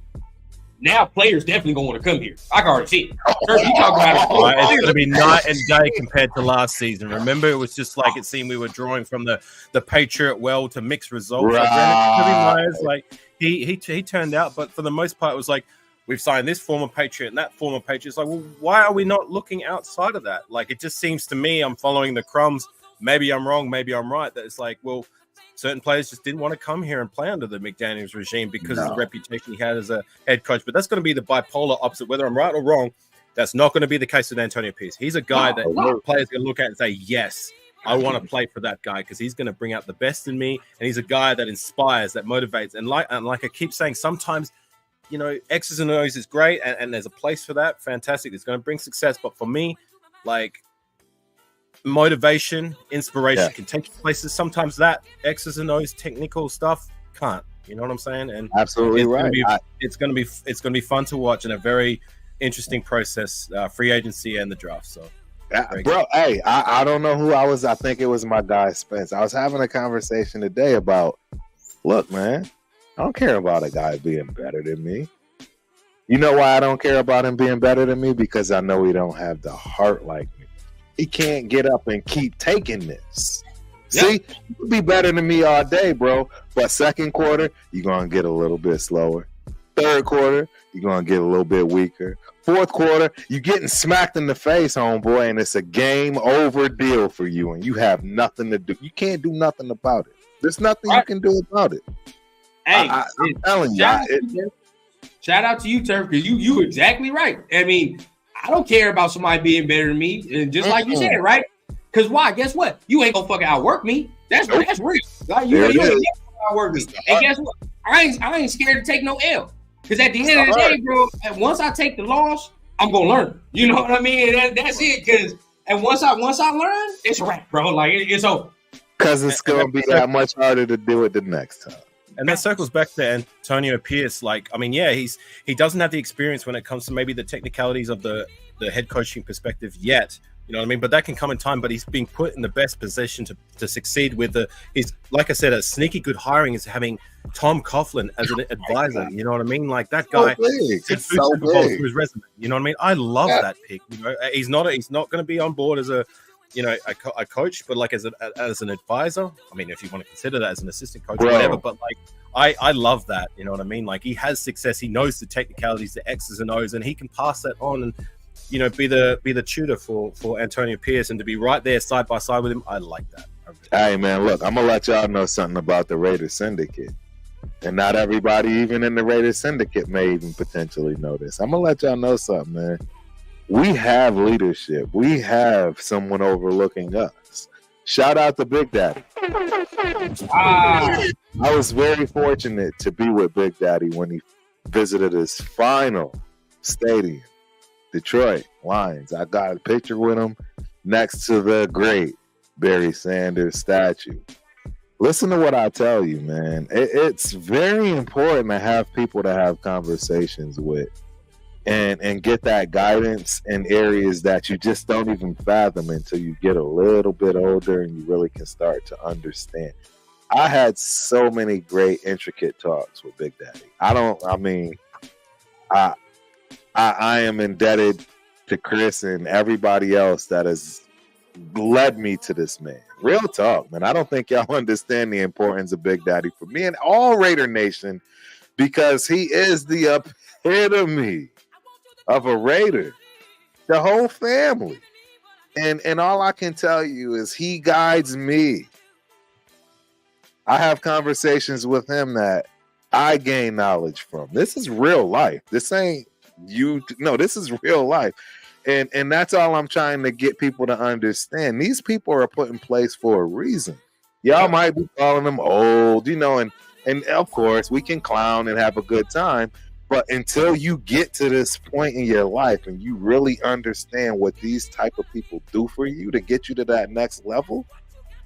Now players definitely gonna want to come here. I can already see it. Kirk, you talk about it. It's going to be night and day compared to last season. Remember, it was just like it seemed we were drawing from the Patriot well to mixed results. Right. Like, Myers, like he turned out, but for the most part, it was like we've signed this former Patriot and that former Patriot. It's like, well, why are we not looking outside of that? Like, it just seems to me I'm following the crumbs. Maybe I'm wrong, maybe I'm right. That it's like, well, certain players just didn't want to come here and play under the McDaniels regime because of the reputation he had as a head coach. But that's going to be the bipolar opposite. Whether I'm right or wrong, that's not going to be the case with Antonio Pierce. He's a guy that players are going to look at and say, yes, I want to play for that guy because he's going to bring out the best in me. And he's a guy that inspires, that motivates. And like I keep saying, sometimes, you know, X's and O's is great and there's a place for that. Fantastic. It's going to bring success. But for me, like, motivation, inspiration can take you places. Sometimes that X's and O's technical stuff can't. You know what I'm saying? And absolutely right. It's gonna be fun to watch and a very interesting process, free agency and the draft. So, bro, hey, I don't know who I was. I think it was my guy Spence. I was having a conversation today about, look, man, I don't care about a guy being better than me. You know why I don't care about him being better than me? Because I know he don't have the heart like me. He can't get up and keep taking this. Yep. See, you could be better than me all day, bro. But second quarter, you're going to get a little bit slower. Third quarter, you're going to get a little bit weaker. Fourth quarter, you're getting smacked in the face, homeboy, and it's a game over deal for you, and you have nothing to do. You can't do nothing about it. There's nothing you can do about it. Hey, I'm telling you. Shout out to you, Turf, because you exactly right. I mean, I don't care about somebody being better than me, and just like you said, right? Because why? Guess what? You ain't gonna fucking outwork me. That's real. Like, you ain't gonna outwork me. And guess what? I ain't scared to take no L. Because at the end of the day, bro, once I take the loss, I'm gonna learn. You know what I mean? That's it. Because once I learn, it's a wrap, bro. Like it's over. Because it's gonna be that much harder to do it the next time. And that circles back to Antonio Pierce. Like, I mean, yeah, he doesn't have the experience when it comes to maybe the technicalities of the head coaching perspective yet. You know what I mean? But that can come in time. But he's being put in the best position to succeed with he's, like I said, a sneaky good hiring is having Tom Coughlin as an advisor. You know what I mean? Like that guy it's so big to his resume. You know what I mean? I love that pick. You know, he's not going to be on board as a coach, but like as an advisor. I mean, if you want to consider that as an assistant coach, or whatever. But like, I love that. You know what I mean? Like he has success. He knows the technicalities, the X's and O's, and he can pass that on and, you know, be the tutor for Antonio Pierce and to be right there side by side with him. I like that. Hey man, look, I'm gonna let y'all know something about the Raiders Syndicate, and not everybody, even in the Raiders Syndicate, may even potentially know this. I'm gonna let y'all know something, man. We have leadership. We have someone overlooking us. Shout out to Big Daddy. I was very fortunate to be with Big Daddy when he visited his final stadium, Detroit Lions. I got a picture with him next to the great Barry Sanders statue. Listen to what I tell you, man. It's very important to have people to have conversations with and get that guidance in areas that you just don't even fathom until you get a little bit older and you really can start to understand. I had so many great, intricate talks with Big Daddy. I am indebted to Chris and everybody else that has led me to this man. Real talk, man. I don't think y'all understand the importance of Big Daddy for me and all Raider Nation, because he is the epitome of a Raider. The whole family. And all I can tell you is he guides me. I have conversations with him that I gain knowledge from. This is real life. This ain't this is real life. And that's all I'm trying to get people to understand. These people are put in place for a reason. Y'all might be calling them old, and of course we can clown and have a good time. But until you get to this point in your life and you really understand what these type of people do for you to get you to that next level,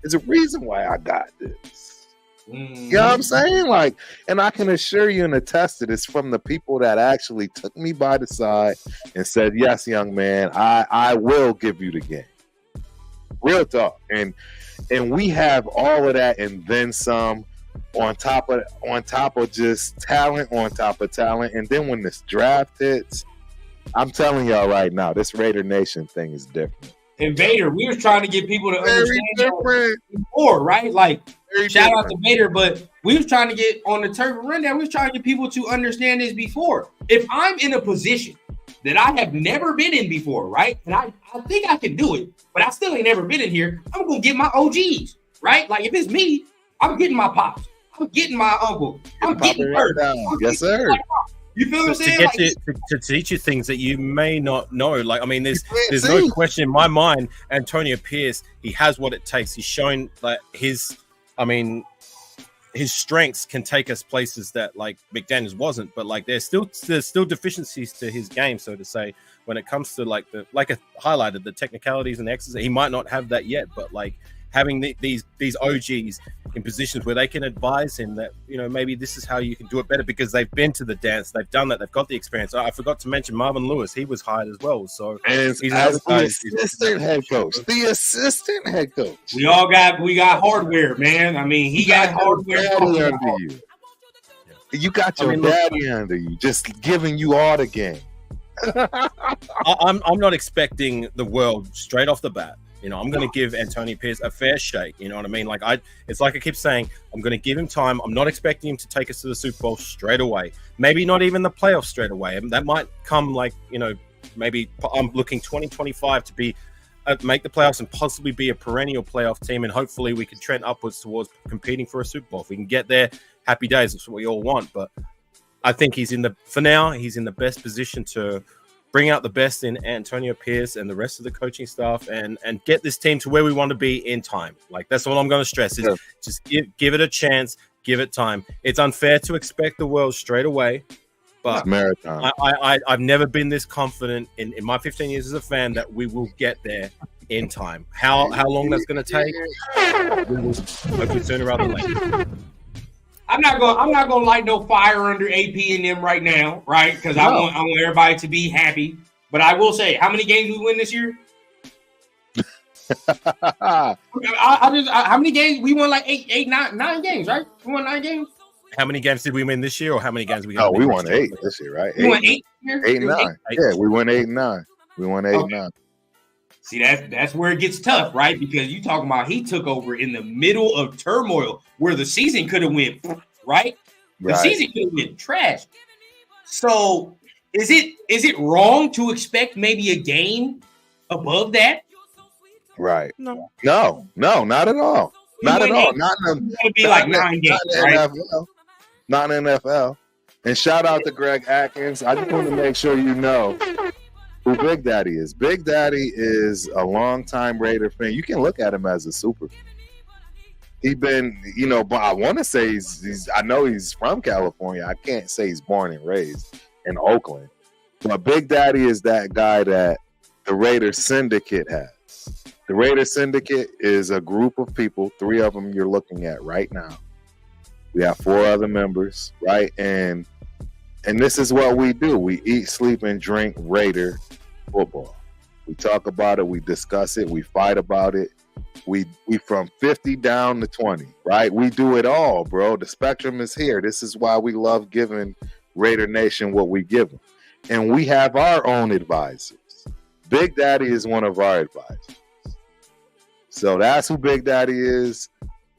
there's a reason why I got this. You know what I'm saying? Like, and I can assure you and attest to this from the people that actually took me by the side and said, yes, young man, I will give you the game. Real talk. And we have all of that and then some on top of just talent on top of talent. And then when this draft hits, I'm telling y'all right now, this Raider Nation thing is different. And Vader, we were trying to get people to Very understand different. before, right? Like, Very shout different. out to Vader, but we was trying to get on the Turf Rundown. We was trying to get people to understand this before. If I'm in a position that I have never been in before, right? And I think I can do it, but I still ain't never been in here. I'm gonna get my OGs, right? Like if it's me, I'm getting my pops. I'm getting my uncle. I'm getting her. Yes, sir. You feel what I'm To saying? get Like, to teach you things that you may not know. Like, I mean, there's see. no question in my mind. Antonio Pierce, he has what it takes. He's shown that his strengths can take us places that like McDaniels wasn't. But like, there's still deficiencies to his game, so to say, when it comes to like I highlighted the technicalities and exercise. He might not have that yet, but like having these OGs in positions where they can advise him that, you know, maybe this is how you can do it better because they've been to the dance, they've done that, they've got the experience. I forgot to mention Marvin Lewis. He was hired as well. So And he's as the another guy. assistant head coach. The assistant head coach. we got hardware, man. I mean, he got hardware. Daddy under you. You got your daddy under you, just giving you all the game. I'm not expecting the world straight off the bat. You know, I'm going to give Antonio Pierce a fair shake. You know what I mean? Like it's like I keep saying, I'm going to give him time. I'm not expecting him to take us to the Super Bowl straight away. Maybe not even the playoffs straight away. And that might come like, you know, maybe I'm looking 2025 to be make the playoffs and possibly be a perennial playoff team. And hopefully we can trend upwards towards competing for a Super Bowl. If we can get there, happy days. That's what we all want. But I think for now, he's in the best position to bring out the best in Antonio Pierce and the rest of the coaching staff and get this team to where we want to be in time. Like, that's what I'm going to stress is just give it a chance, give it time. It's unfair to expect the world straight away, but marathon. I've never been this confident in my 15 years as a fan that we will get there in time. How long that's going to take? Hopefully sooner rather than later. I'm not gonna light no fire under AP and them right now, right? Because I want everybody to be happy. But I will say, how many games we win this year? How many games we won? Like nine games, right? We won 9 games. How many games did we win this year, or how many games we? Oh, we won 8 this year, right? We won 8. 8 and 9. Yeah, we won 8 and 9. We won 8 and 9. See, that's where it gets tough, right? Because you talking about he took over in the middle of turmoil where the season could have went, right? The season could have went trash. So is it wrong to expect maybe a game above that? Right. No, not at all. Not at all. Not in It'd be like 9 games, right? NFL. Not in NFL. And shout out to Greg Atkins. I just want to make sure you know who Big Daddy is. Big Daddy is a longtime Raider fan. You can look at him as a super fan. He's been, you know, but I want to say he's I know he's from California. I can't say he's born and raised in Oakland. But Big Daddy is that guy that the Raider Syndicate has. The Raider Syndicate is a group of people, 3 of them you're looking at right now. We have 4 other members, right? And this is what we do. We eat, sleep, and drink Raider football. We talk about it. We discuss it. We fight about it. We from 50 down to 20, right? We do it all, bro. The spectrum is here. This is why we love giving Raider Nation what we give them. And we have our own advisors. Big Daddy is one of our advisors. So that's who Big Daddy is.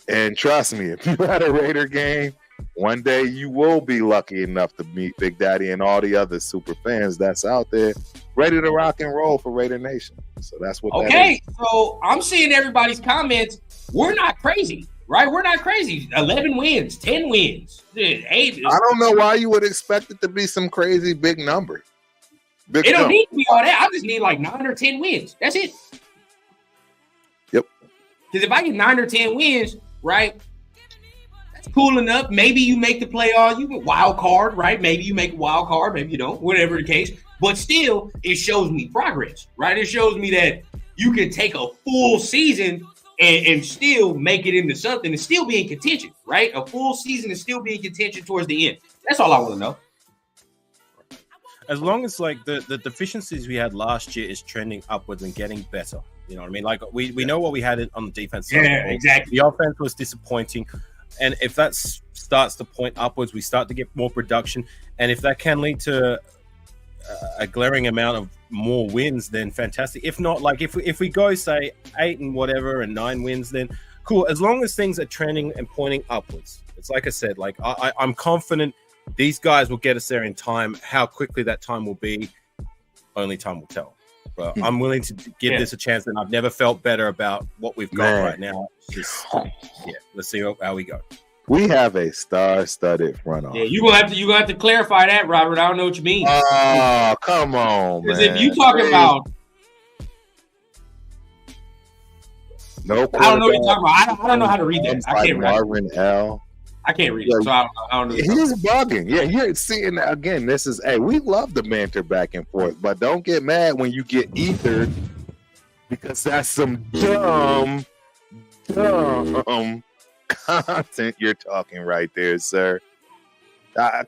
And trust me, if you're at a Raider game, one day you will be lucky enough to meet Big Daddy and all the other super fans that's out there ready to rock and roll for Raider Nation. So that's what that is. So I'm seeing everybody's comments. We're not crazy, right? We're not crazy. 11 wins, 10 wins, 8. I don't know why you would expect it to be some crazy big number. It don't need to be all that. I just need like 9 or 10 wins. That's it. Yep. Because if I get 9 or 10 wins, right, that's cool enough. Maybe you make the playoff. You get wild card, right? Maybe you make a wild card. Maybe you don't. Whatever the case. But still, it shows me progress, right? It shows me that you can take a full season and still make it into something and still be in contention, right? A full season and still be in contention towards the end. That's all I want to know. As long as like the deficiencies we had last year is trending upwards and getting better. You know what I mean? Like we know what we had on the defense side. Yeah, exactly. The offense was disappointing. And if that starts to point upwards, we start to get more production. And if that can lead to a glaring amount of more wins, then fantastic. If not, like if we go say 8 and whatever and 9 wins, then cool. As long as things are trending and pointing upwards, it's like I said. Like I'm confident these guys will get us there in time. How quickly that time will be, only time will tell. But I'm willing to give this a chance, and I've never felt better about what we've got right now. Just, let's see how we go. We have a star-studded front office. Yeah, you gonna have to clarify that, Robert. I don't know what you mean. Oh, come on, man. Because if you talking about, no, I don't know what you're talking about. I don't know how to read that. I can't read. Marvin L. I can't read it, so I don't know. He's bugging. Yeah, you're seeing again. This is we love the banter back and forth, but don't get mad when you get ethered because that's some dumb content you're talking right there, sir.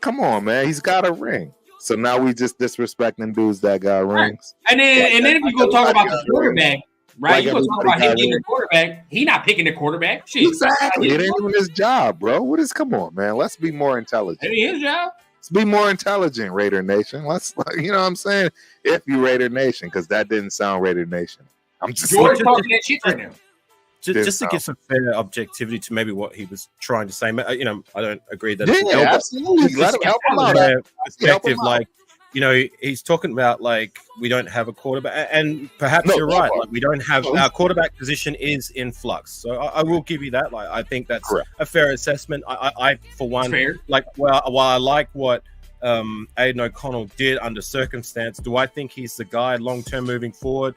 Come on, man. He's got a ring. So now we just disrespecting dudes that got rings. And then if you go talk about the quarterback, right? You go talk about him getting the quarterback. He not picking the quarterback. Shit. Exactly. It ain't even his job, bro. Come on, man. Let's be more intelligent. It ain't his job. Let's be more intelligent, Raider Nation. You know what I'm saying? If you Raider Nation, because that didn't sound Raider Nation. I'm just George talking that shit right now. Just to give some fair objectivity to maybe what he was trying to say, you know, I don't agree that. Yeah, absolutely. Let him help him out. Perspective, like, you know, he's talking about like we don't have a quarterback, and perhaps you're right. Like we don't have our quarterback position is in flux. So I will give you that. Like I think that's a fair assessment. I for one, like while I like what Aiden O'Connell did under circumstance, do I think he's the guy long term moving forward?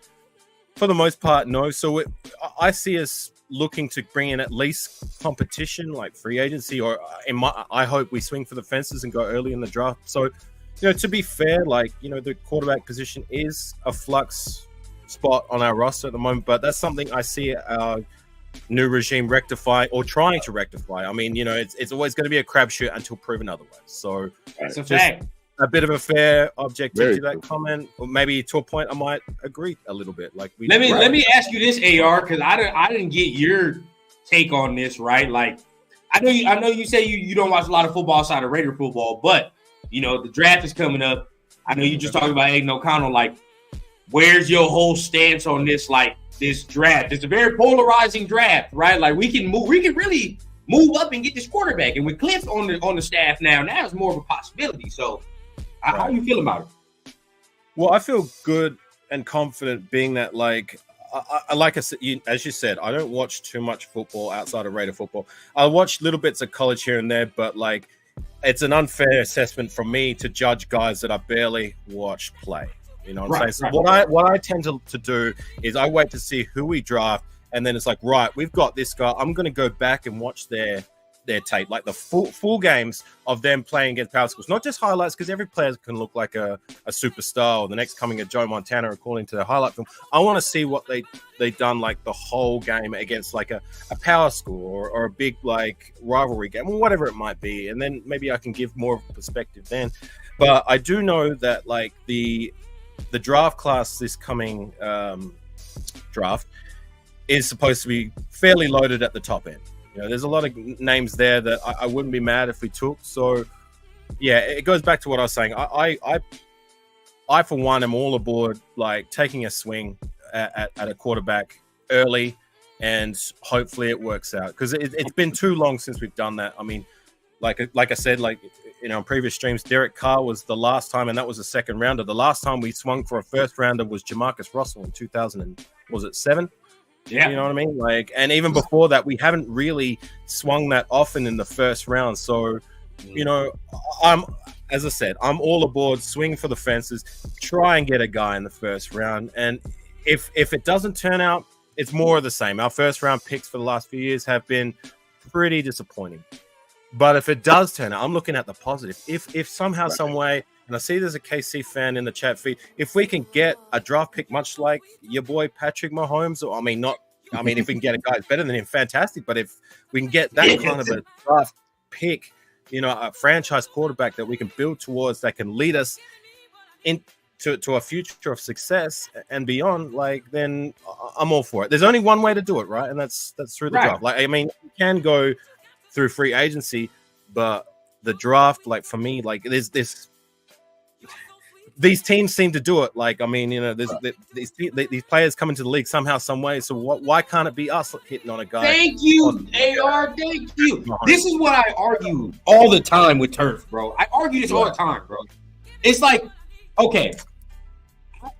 For the most part, no. So I see us looking to bring in at least competition, like free agency, or I hope we swing for the fences and go early in the draft. So, you know, to be fair, like, you know, the quarterback position is a flux spot on our roster at the moment, but that's something I see our new regime rectify or trying to rectify. I mean, you know, it's always going to be a crapshoot until proven otherwise. So that's a fact. A bit of a fair objectivity to that comment, or maybe to a point I might agree a little bit. Like let me ask you this, AR, because I didn't get your take on this, right? Like I know you say you don't watch a lot of football outside of Raider football, but you know the draft is coming up. I know you just talking about Aiden O'Connell. Like, where's your whole stance on this? Like this draft, it's a very polarizing draft, right? Like we can really move up and get this quarterback, and with Cliff on the staff now it's more of a possibility. So. How do you feel about it? Well, I feel good and confident being that, like I said, as you said, I don't watch too much football outside of Raider football. I watch little bits of college here and there, but like it's an unfair assessment from me to judge guys that I barely watch play. You know what I'm saying? So what I tend to do is I wait to see who we draft, and then it's like, right, we've got this guy. I'm going to go back and watch their tape, like the full games of them playing against power schools, not just highlights, because every player can look like a superstar or the next coming of Joe Montana according to the highlight film. I want to see what they done like the whole game against like a power school or a big like rivalry game or whatever it might be, and then maybe I can give more of a perspective then. But I do know that like the draft class this coming draft is supposed to be fairly loaded at the top end. You know, there's a lot of names there that I wouldn't be mad if we took. So, yeah, it goes back to what I was saying. I for one, am all aboard, like, taking a swing at a quarterback early, and hopefully it works out. Because it's been too long since we've done that. I mean, like I said, like, in our previous streams, Derek Carr was the last time, and that was a second rounder. The last time we swung for a first rounder was Jamarcus Russell in 2007? Yeah, you know what I mean? Like, and even before that, we haven't really swung that often in the first round. So, you know, as I said, I'm all aboard, swing for the fences, try and get a guy in the first round. And if it doesn't turn out, it's more of the same. Our first round picks for the last few years have been pretty disappointing. But if it does turn out, I'm looking at the positive. If somehow, some way, and I see there's a KC fan in the chat feed, if we can get a draft pick much like your boy Patrick Mahomes, or I mean, not I mean, if we can get a guy better than him, fantastic. But if we can get that kind of a draft pick, a franchise quarterback that we can build towards, that can lead us into a future of success and beyond, then I'm all for it. There's only one way to do it, right? And that's through the draft. I mean, you can go through free agency, but the draft, for me, there's this. These teams seem to do it. These players come into the league somehow, some way. So why can't it be us hitting on a guy? Thank you, AR. Thank you. This is what I argue all the time with turf, bro. I argue this all the time, bro. It's like, okay,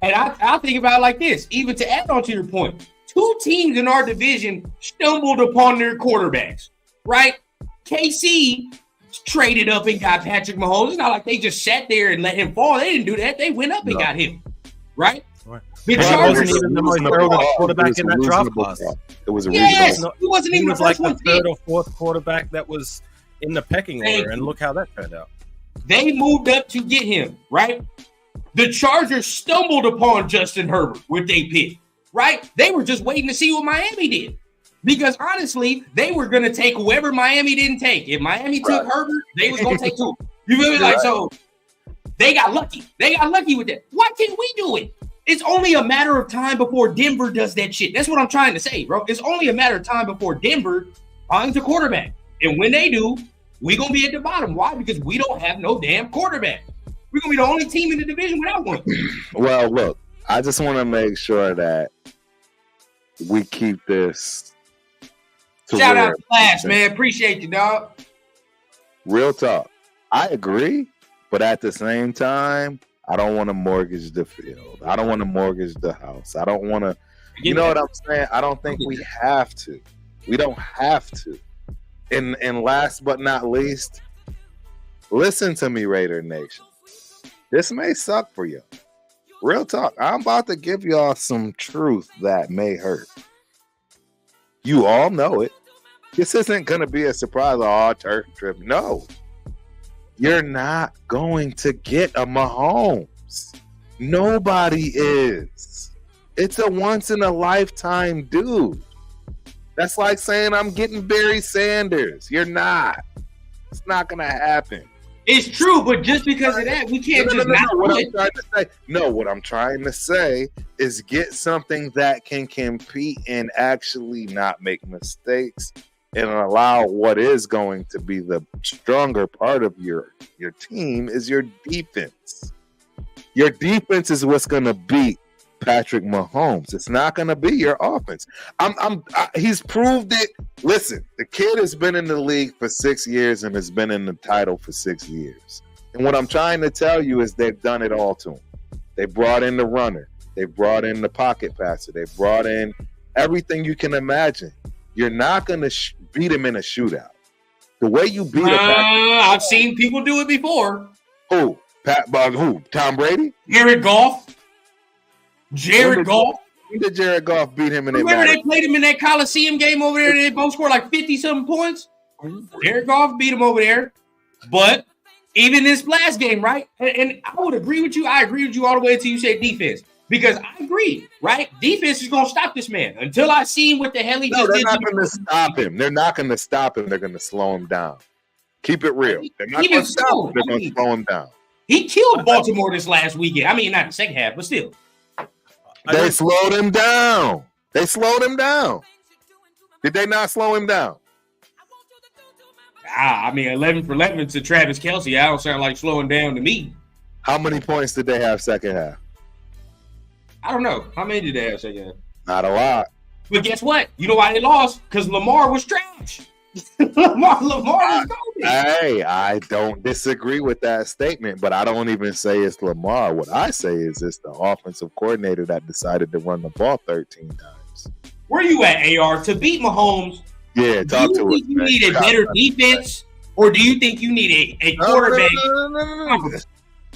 and I'll think about it like this. Even to add on to your point, 2 teams in our division stumbled upon their quarterbacks, right? KC traded up and got Patrick Mahomes. It's not like they just sat there and let him fall. They didn't do that. They went up and got him, right? The Chargers wasn't even the most relevant quarterback in that draft class. It was a he wasn't even the first one. The 3rd or 4th quarterback that was in the pecking order, and look how that turned out. They moved up to get him, right? The Chargers stumbled upon Justin Herbert with their pick, right? They were just waiting to see what Miami did. Because honestly, they were going to take whoever Miami didn't take. If Miami took Herbert, they was going to take 2. You feel me? So they got lucky. They got lucky with that. Why can't we do it? It's only a matter of time before Denver does that shit. That's what I'm trying to say, bro. It's only a matter of time before Denver finds a quarterback. And when they do, we're going to be at the bottom. Why? Because we don't have no damn quarterback. We're going to be the only team in the division without one. Well, look, I just want to make sure that we keep this. Shout out to Flash, man. Appreciate you, dog. Real talk. I agree, but at the same time, I don't want to mortgage the field. I don't want to mortgage the house. I don't want to, you know what I'm saying? I don't think we have to. We don't have to. And last but not least, listen to me, Raider Nation. This may suck for you. Real talk. I'm about to give y'all some truth that may hurt. You all know it. This isn't going to be a surprise. Turf trip. No. You're not going to get a Mahomes. Nobody is. It's a once-in-a-lifetime dude. That's like saying I'm getting Barry Sanders. You're not. It's not going to happen. It's true, but just because of that, we can't what I'm trying to say is get something that can compete and actually not make mistakes and allow what is going to be the stronger part of your team is your defense. Your defense is what's going to beat Patrick Mahomes. It's not going to be your offense. He's proved it. Listen, the kid has been in the league for 6 years and has been in the title for 6 years. And what I'm trying to tell you is they've done it all to him. They brought in the runner. They brought in the pocket passer. They brought in everything you can imagine. You're not going to beat him in a shootout. The way you beat I've seen people do it before. Who? Who? Tom Brady? Jared Goff. When did Jared Goff beat him in that? Remember they played him in that Coliseum game over there and they both scored like 50-something points? Jared Goff beat him over there. But even this last game, right? And I would agree with you. I agree with you all the way until you said defense. Because I agree, right? Defense is going to stop this man. Until I see what the hell he just did. They're not going to stop him. They're not going to stop him. They're going to slow him down. Keep it real. They're not going to stop him. They're going to slow him down. He killed Baltimore this last weekend. I mean, not the second half, but still. They slowed him down. They slowed him down. Did they not slow him down? I mean, 11 for 11 to Travis Kelce. I don't sound like slowing down to me. How many points did they have second half? I don't know. How many did they have second half? Not a lot. But guess what? You know why they lost? Because Lamar was trash. Lamar was garbage. Hey, I don't disagree with that statement, but I don't even say it's Lamar. What I say is it's the offensive coordinator that decided to run the ball 13 times. Where you at, AR? To beat Mahomes, yeah, talk to us. Do you think you need a better defense, or do you think you need a quarterback? No.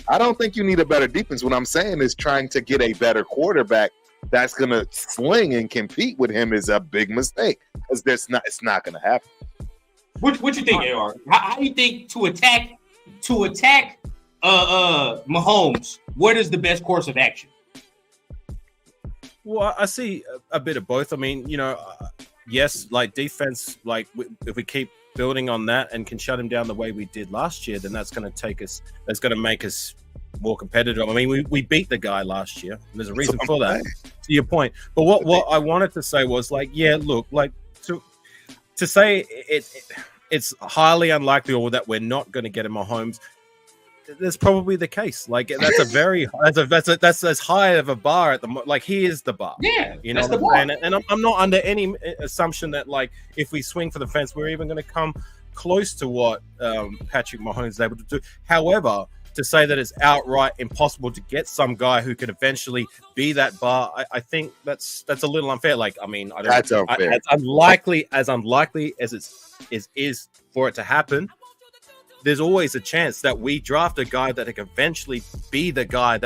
I don't think you need a better defense. What I'm saying is trying to get a better quarterback that's going to sling and compete with him is a big mistake because it's not going to happen. What you think, AR? How do you think to attack Mahomes, what is the best course of action? Well, I see a bit of both. I mean, yes, like defense, like if we keep building on that and can shut him down the way we did last year, then that's going to make us more competitive. I mean, we beat the guy last year. And there's a reason for that, to your point. But what I wanted to say was like, yeah, look, like to say it's highly unlikely or that we're not going to get in Mahomes. That's probably the case. Like that's that's as high of a bar at the like he is the bar. Yeah, you know that's the what I'm bar. saying? And I'm not under any assumption that like if we swing for the fence, we're even going to come close to what Patrick Mahomes is able to do. However, to say that it's outright impossible to get some guy who could eventually be that bar, I think that's a little unfair. Like, I mean, That's unfair. As unlikely as it is for it to happen. There's always a chance that we draft a guy that can eventually be the guy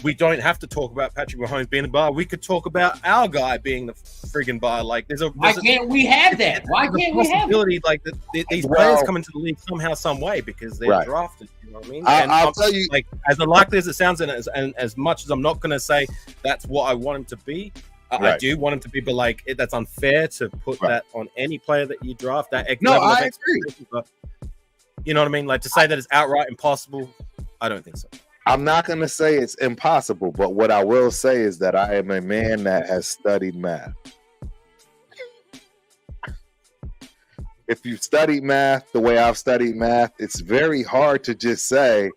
we don't have to talk about Patrick Mahomes being the bar. We could talk about our guy being the friggin' bar. Like, Why can't we have that? Why can't we have it? Like these players come into the league somehow, some way because they're drafted. You know what I mean? I'll tell you, like as unlikely as it sounds, and as much as I'm not going to say that's what I want him to be, I do want him to be, but like that's unfair to put that on any player that you draft. I agree. But, you know what I mean? Like to say that it's outright impossible, I don't think so. I'm not going to say it's impossible, but what I will say is that I am a man that has studied math. If you've studied math the way I've studied math, it's very hard to just say,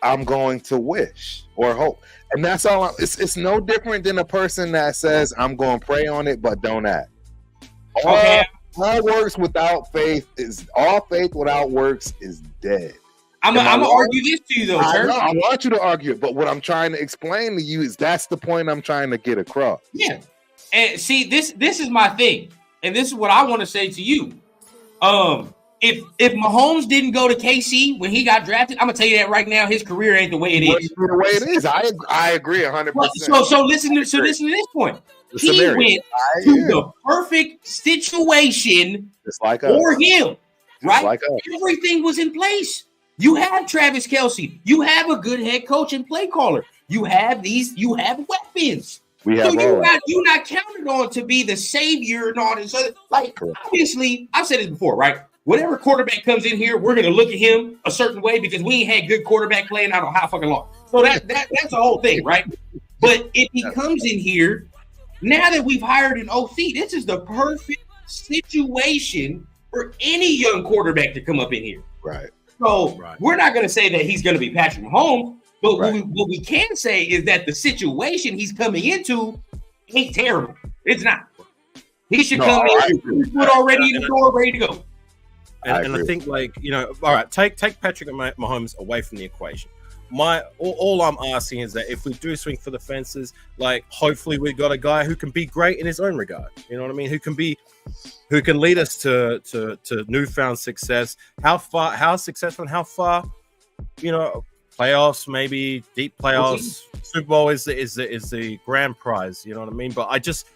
I'm going to wish or hope. And that's all. It's no different than a person that says, I'm going to pray on it, but don't act. All works without faith all faith without works is dead. I'm gonna argue this to you though, sir. I want you to argue it, but what I'm trying to explain to you is that's the point I'm trying to get across. Yeah, and see, this is my thing, and this is what I want to say to you. If Mahomes didn't go to KC when he got drafted, I'm gonna tell you that right now, his career ain't the way it is. The way it is, I agree 100%. So listen to this point. He went to the perfect situation just like for him, right? Like everything was in place. You have Travis Kelce. You have a good head coach and play caller. You have weapons. You're not counted on to be the savior and all this other. Like, obviously, I've said this before, right? Whatever quarterback comes in here, we're gonna look at him a certain way because we ain't had good quarterback playing out on how fucking long. So that's the whole thing, right? But if he comes in here, now that we've hired an OC, this is the perfect situation for any young quarterback to come up in here. Right. So we're not going to say that he's going to be Patrick Mahomes, but what we can say is that the situation he's coming into ain't terrible. It's not. He should come in put already in the door, ready to go. And I think, like, all right, take Patrick Mahomes away from the equation. All I'm asking is that if we do swing for the fences, like hopefully we got a guy who can be great in his own regard. You know what I mean? Who can lead us to newfound success. How successful and how far, playoffs, maybe deep playoffs. Super Bowl is the grand prize. You know what I mean? But I just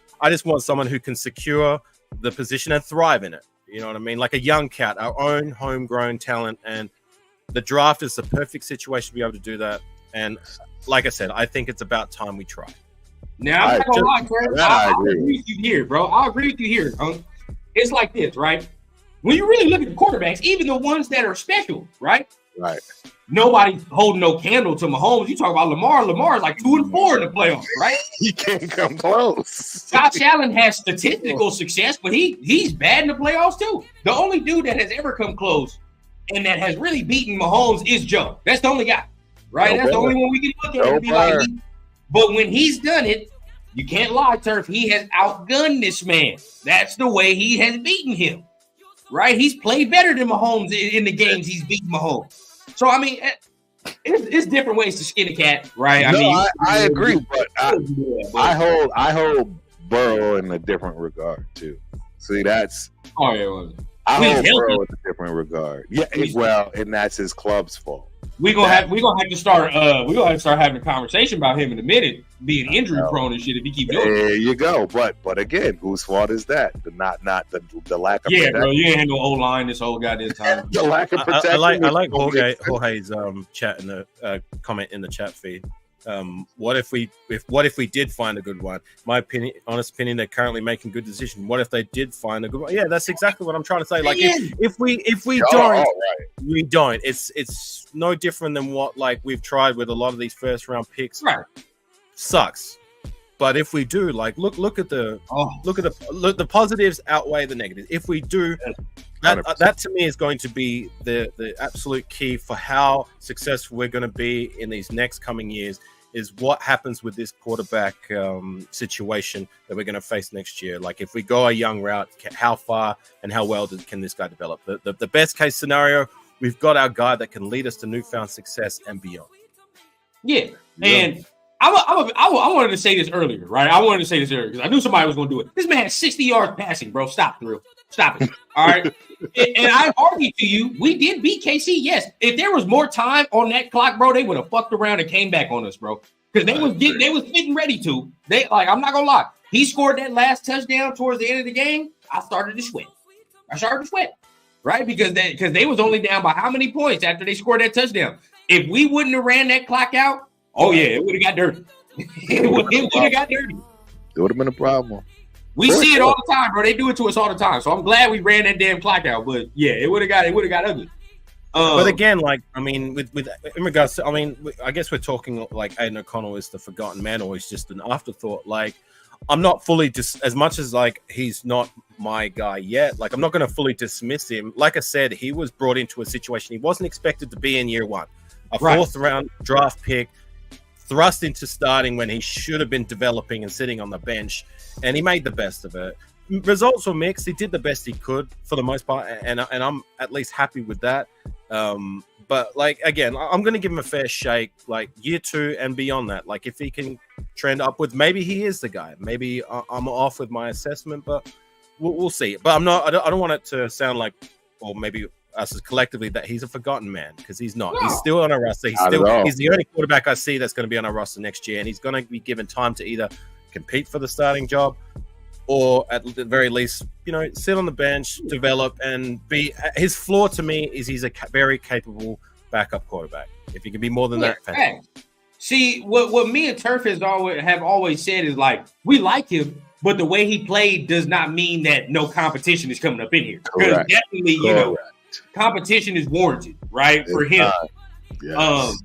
want someone who can secure the position and thrive in it. You know what I mean? Like a young cat, our own homegrown talent, and the draft is the perfect situation to be able to do that. And like I said, I think it's about time we try. Now, I'm not gonna lie, Trevor. I agree with you here, bro. I'll agree with you here. It's like this, right? When you really look at the quarterbacks, even the ones that are special, right? Right. Nobody's holding no candle to Mahomes. You talk about Lamar. Lamar is like 2-4 in the playoffs, right? He can't come close. Josh Allen has statistical success, but he's bad in the playoffs too. The only dude that has ever come close and that has really beaten Mahomes is Joe. That's the only guy, right? That's the only one we can look at and be like. But when he's done it, you can't lie, Turf. He has outgunned this man. That's the way he has beaten him, right? He's played better than Mahomes in the games he's beaten Mahomes. So, I mean, it's different ways to skin a cat, right? I agree, but I hold Burrow in a different regard, too. See, that's... Oh, yeah. I hold Burrow in a different regard. Yeah, well, and that's his club's fault. We're gonna have to start having a conversation about him in a minute, being injury prone and shit if he keep doing it. There you go. But again, whose fault is that? Not the lack of protection. Bro, you ain't had no O-line this whole goddamn time. The lack of protection. I like Jorge's chat in the comment in the chat feed. What if we did find a good one? My opinion, honest opinion, they're currently making good decisions. What if they did find a good one? Yeah, that's exactly what I'm trying to say. Like if we don't, we don't. It's no different than what like we've tried with a lot of these first round picks. Right. Sucks. But if we do, like, look at the positives outweigh the negatives. If we do, that to me is going to be the absolute key for how successful we're going to be in these next coming years. Is what happens with this quarterback situation that we're going to face next year. Like, if we go a young route, how far and how well can this guy develop? The best case scenario, we've got our guy that can lead us to newfound success and beyond. Yeah, and I wanted to say this earlier, right? I wanted to say this earlier because I knew somebody was going to do it. This man has 60 yards passing, bro. Stop, Thrill. Stop it. All right. And I argue to you, we did beat KC. Yes. If there was more time on that clock, bro, they would have fucked around and came back on us, bro. Because they was getting ready to. I'm not gonna lie. He scored that last touchdown towards the end of the game. I started to sweat. Right? Because they was only down by how many points after they scored that touchdown? If we wouldn't have ran that clock out, oh yeah, it would have got dirty. It would have got dirty. It would have been a problem. We see it all the time, bro. They do it to us all the time. So I'm glad we ran that damn clock out. But yeah, it would have got ugly. But again, like, I mean, with in regards to, I mean, I guess we're talking like Aiden O'Connell is the forgotten man, or he's just an afterthought. Like, I'm not fully as much as like he's not my guy yet. Like, I'm not going to fully dismiss him. Like I said, he was brought into a situation he wasn't expected to be in year one. A fourth round draft pick, thrust into starting when he should have been developing and sitting on the bench, and he made the best of it. Results were mixed. He did the best he could for the most part, and I'm at least happy with that. But like, again, I'm going to give him a fair shake, like year 2 and beyond that. Like, if he can trend upwards, maybe he is the guy. Maybe I'm off with my assessment, but we'll see. But I'm not. I don't want it to sound like, or maybe us as collectively, that he's a forgotten man, because he's not. No. He's still on our roster. He's the only quarterback I see that's going to be on our roster next year, and he's going to be given time to either compete for the starting job, or at the very least, sit on the bench, develop, and be. His flaw to me is he's a very capable backup quarterback. If he can be more than that, fantastic. See, what me and Turf have always said is, like, we like him, but the way he played does not mean that no competition is coming up in here. Because definitely, competition is warranted, right, for him. Yes.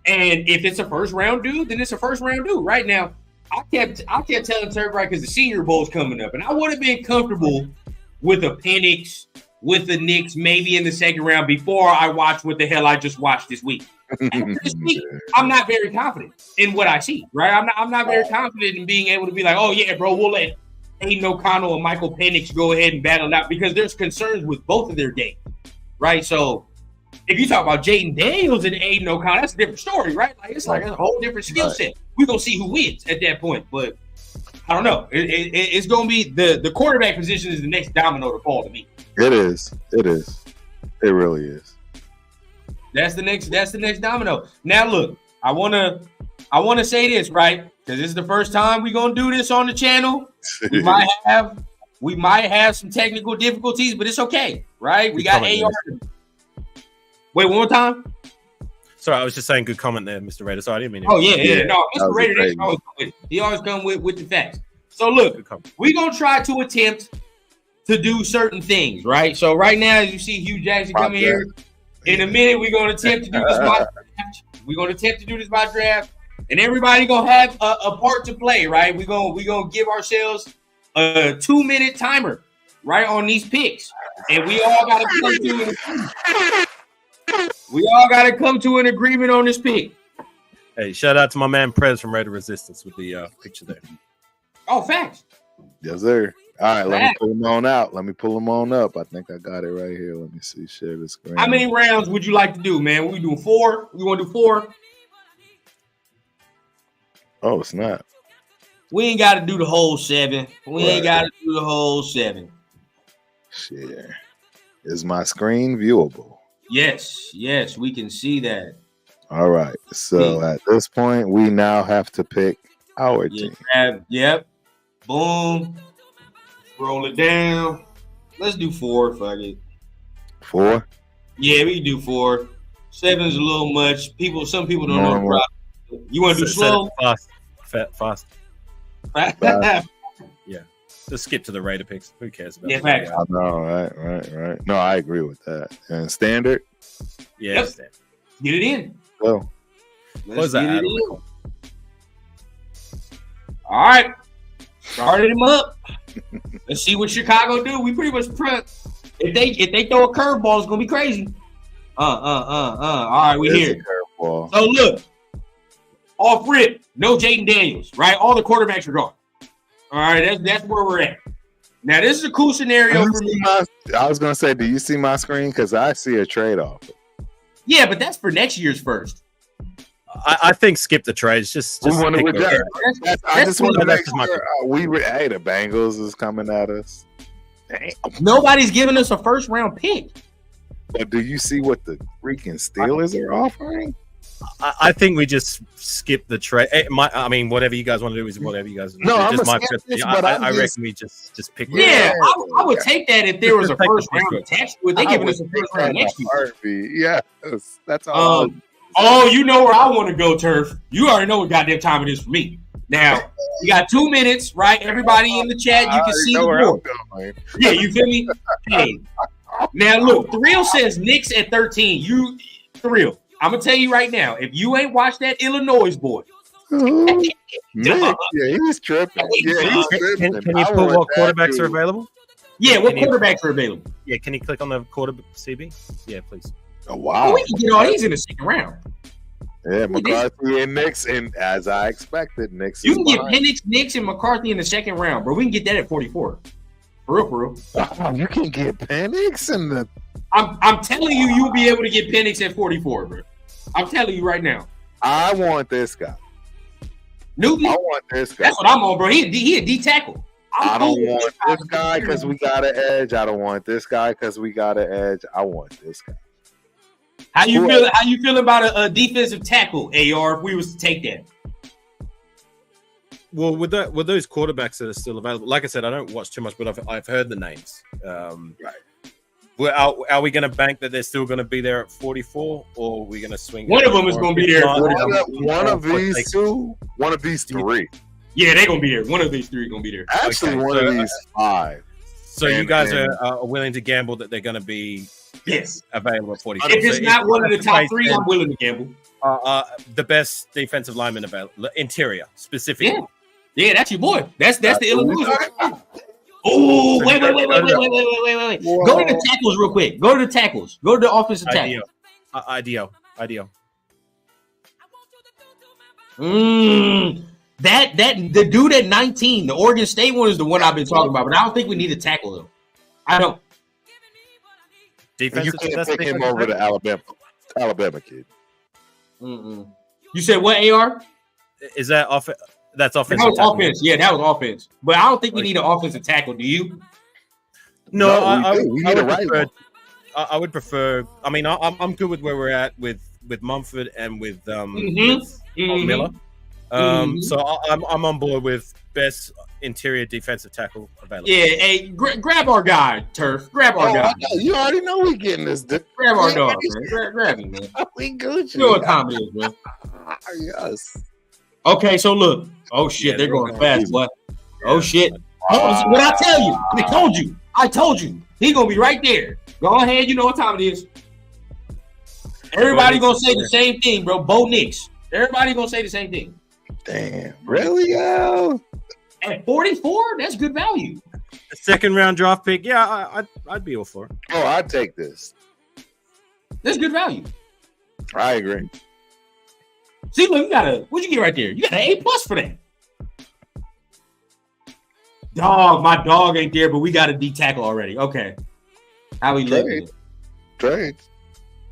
And if it's a first round dude, then it's a first round dude. Right now, I kept telling Turf, right, because the Senior Bowl's coming up, and I would have been comfortable with a Penix, with the Knicks, maybe in the second round before I watched what the hell I just watched this week. After this week, I'm not very confident in what I see, right? I'm not very confident in being able to be like, oh yeah, bro, we'll let Aiden O'Connell and Michael Penix go ahead and battle it out, because there's concerns with both of their games, right? So if you talk about Jaden Daniels and Aiden O'Connell, that's a different story, right? Like, it's like a whole different skill set. We're gonna see who wins at that point, but I don't know. It's gonna be the quarterback position is the next domino to fall to me. It is. It really is. That's the next domino. Now look, I wanna say this, right? Because this is the first time we're gonna do this on the channel. We might have some technical difficulties, but it's okay, right? We got AR. Wait, one more time. Sorry, I was just saying good comment there, Mr. Raider. Sorry, I didn't mean it. Oh, yeah. No, Mr. Raider, he always come with the facts. So look, we're going to try to attempt to do certain things, right? So right now, as you see Hugh Jackson coming here, in a minute, we're going to attempt to do this by draft. We're going to attempt to do this by draft, and everybody going to have a part to play, right? We're going to give ourselves a 2-minute timer, right, on these picks. And we all got to come to an agreement on this pick. Hey, shout out to my man Prez from Raider Resistance with the picture there. Oh, facts. Yes, sir. All right, let me pull them on out. Let me pull them on up. I think I got it right here. Let me see. Share the screen. How many rounds would you like to do, man? We doing 4? We want to do 4? Oh, it's not. We ain't got to do the whole 7. We ain't got to do the whole 7. Share. Is my screen viewable? Yes, we can see that. All right. So at this point, we now have to pick our team. Yep. Boom. Roll it down. Let's do 4. Fuck it. 4? Yeah, we can do 4. 7 is a little much. Some people don't know the process. You want to do slow? Fast. Just skip to the Raider picks. Who cares about that? Facts. I know, right. No, I agree with that. And standard. Yeah. Yep. Get it in. Go. What's that, get it Adam? in. All right. Started him up. Let's see what Chicago do. We pretty much if they throw a curveball, it's gonna be crazy. All right, we here. Curveball. So look, off rip, no Jaden Daniels, right? All the quarterbacks are gone. All right, that's where we're at. Now this is a cool scenario for me. I was gonna say, do you see my screen? Because I see a trade off. Yeah, but that's for next year's first. I think skip the trades. Just We want to pick reject. I just want to that's make just my sure hey, the Bengals is coming at us. Damn. Nobody's giving us a first round pick. But do you see what the freaking Steelers are offering? I think we just skip the trade. I mean, whatever you guys want to do is whatever you guys. No, want to do. I'm my a skeptic, personal- but I I'm reckon we just pick. Yeah, I would take that if there was a Just take first the round pick. attached to it. They giving us a first round next year. Heartbeat. Yes, that's all. Oh, you know where I want to go, Turf. You already know what goddamn time it is for me. Now, you got 2 minutes, right? Everybody in the chat, you can see the board. Yeah, you feel me? Hey. Now, look, Thrill says Knicks at 13. Thrill, I'm going to tell you right now, if you ain't watched that Illinois boy. Nick, yeah, he's tripping. Yeah, he's tripping. Can you put what quarterbacks are available? Yeah, what quarterbacks are available? Yeah, can you click on the quarterback CB? Yeah, please. Oh, Oh, wow. we can get all these in the second round. Yeah, McCarthy and Knicks, and as I expected, Knicks. You can get Penix, Knicks, and McCarthy in the second round, bro. We can get that at 44. For real. Oh, you can get Penix in the. I'm telling you, you'll be able to get Penix at 44, bro. I'm telling you right now. I want this guy. Newton, I want this guy. that's what I'm on, bro. He a D tackle. I don't want this guy because we got an edge. I don't want this guy because we got an edge. I want this guy. How you feel about a defensive tackle, AR? If we was to take that, Well, with those quarterbacks that are still available, like I said, I don't watch too much, but I've heard the names. Right. Are we going to bank that they're still going to be there at 44, or are we going to swing? One of them is going to be there. One of these two, one of these three. Yeah, they're going to be there. One of these three is going to be there. Actually, one of these five. So you guys are willing to gamble that they're going to be Yes. available at 44. If it's not one of the top three, I'm willing to gamble. The best defensive lineman available, interior specifically. Yeah, that's your boy. That's the Illinois. Oh, wait. Go to the tackles real quick. Go to the tackles. Go to the offensive tackles. Ideal. That the dude at 19, the Oregon State one is the one I've been talking about, but I don't think we need to tackle him. I don't. Defensive, You can't pick him over the Alabama kid. You said what, AR? Is that off? That's offensive. That was tackle. offense. Yeah, that was offense. But I don't think we need an offensive tackle. Do you? No, we need a right one. I would prefer. I mean, I'm good with where we're at with Mumford and with Miller. So I'm on board with best interior defensive tackle available. Yeah, hey, grab our guy, Turf. Grab our guy. You already know we getting this. Grab our dog, man. Grab him, man. We Gucci. You know what time it is, man. Yes. Okay, so look. Oh shit, Yeah, they're going fast. What? Yeah. Oh shit. What I tell you? I told you. He gonna be right there. Go ahead. You know what time it is. Everybody gonna say the same thing, bro. Bo Nix. Everybody gonna say the same thing. Damn. Really, Al? At 44, that's good value. The second round draft pick. Yeah, I'd be all for it. Oh, I'd take this. That's good value. I agree. See, look, what'd you get right there? You got an A+ for that. Dog, my dog ain't there, but we got a D tackle already. Okay. How we looking? Trade.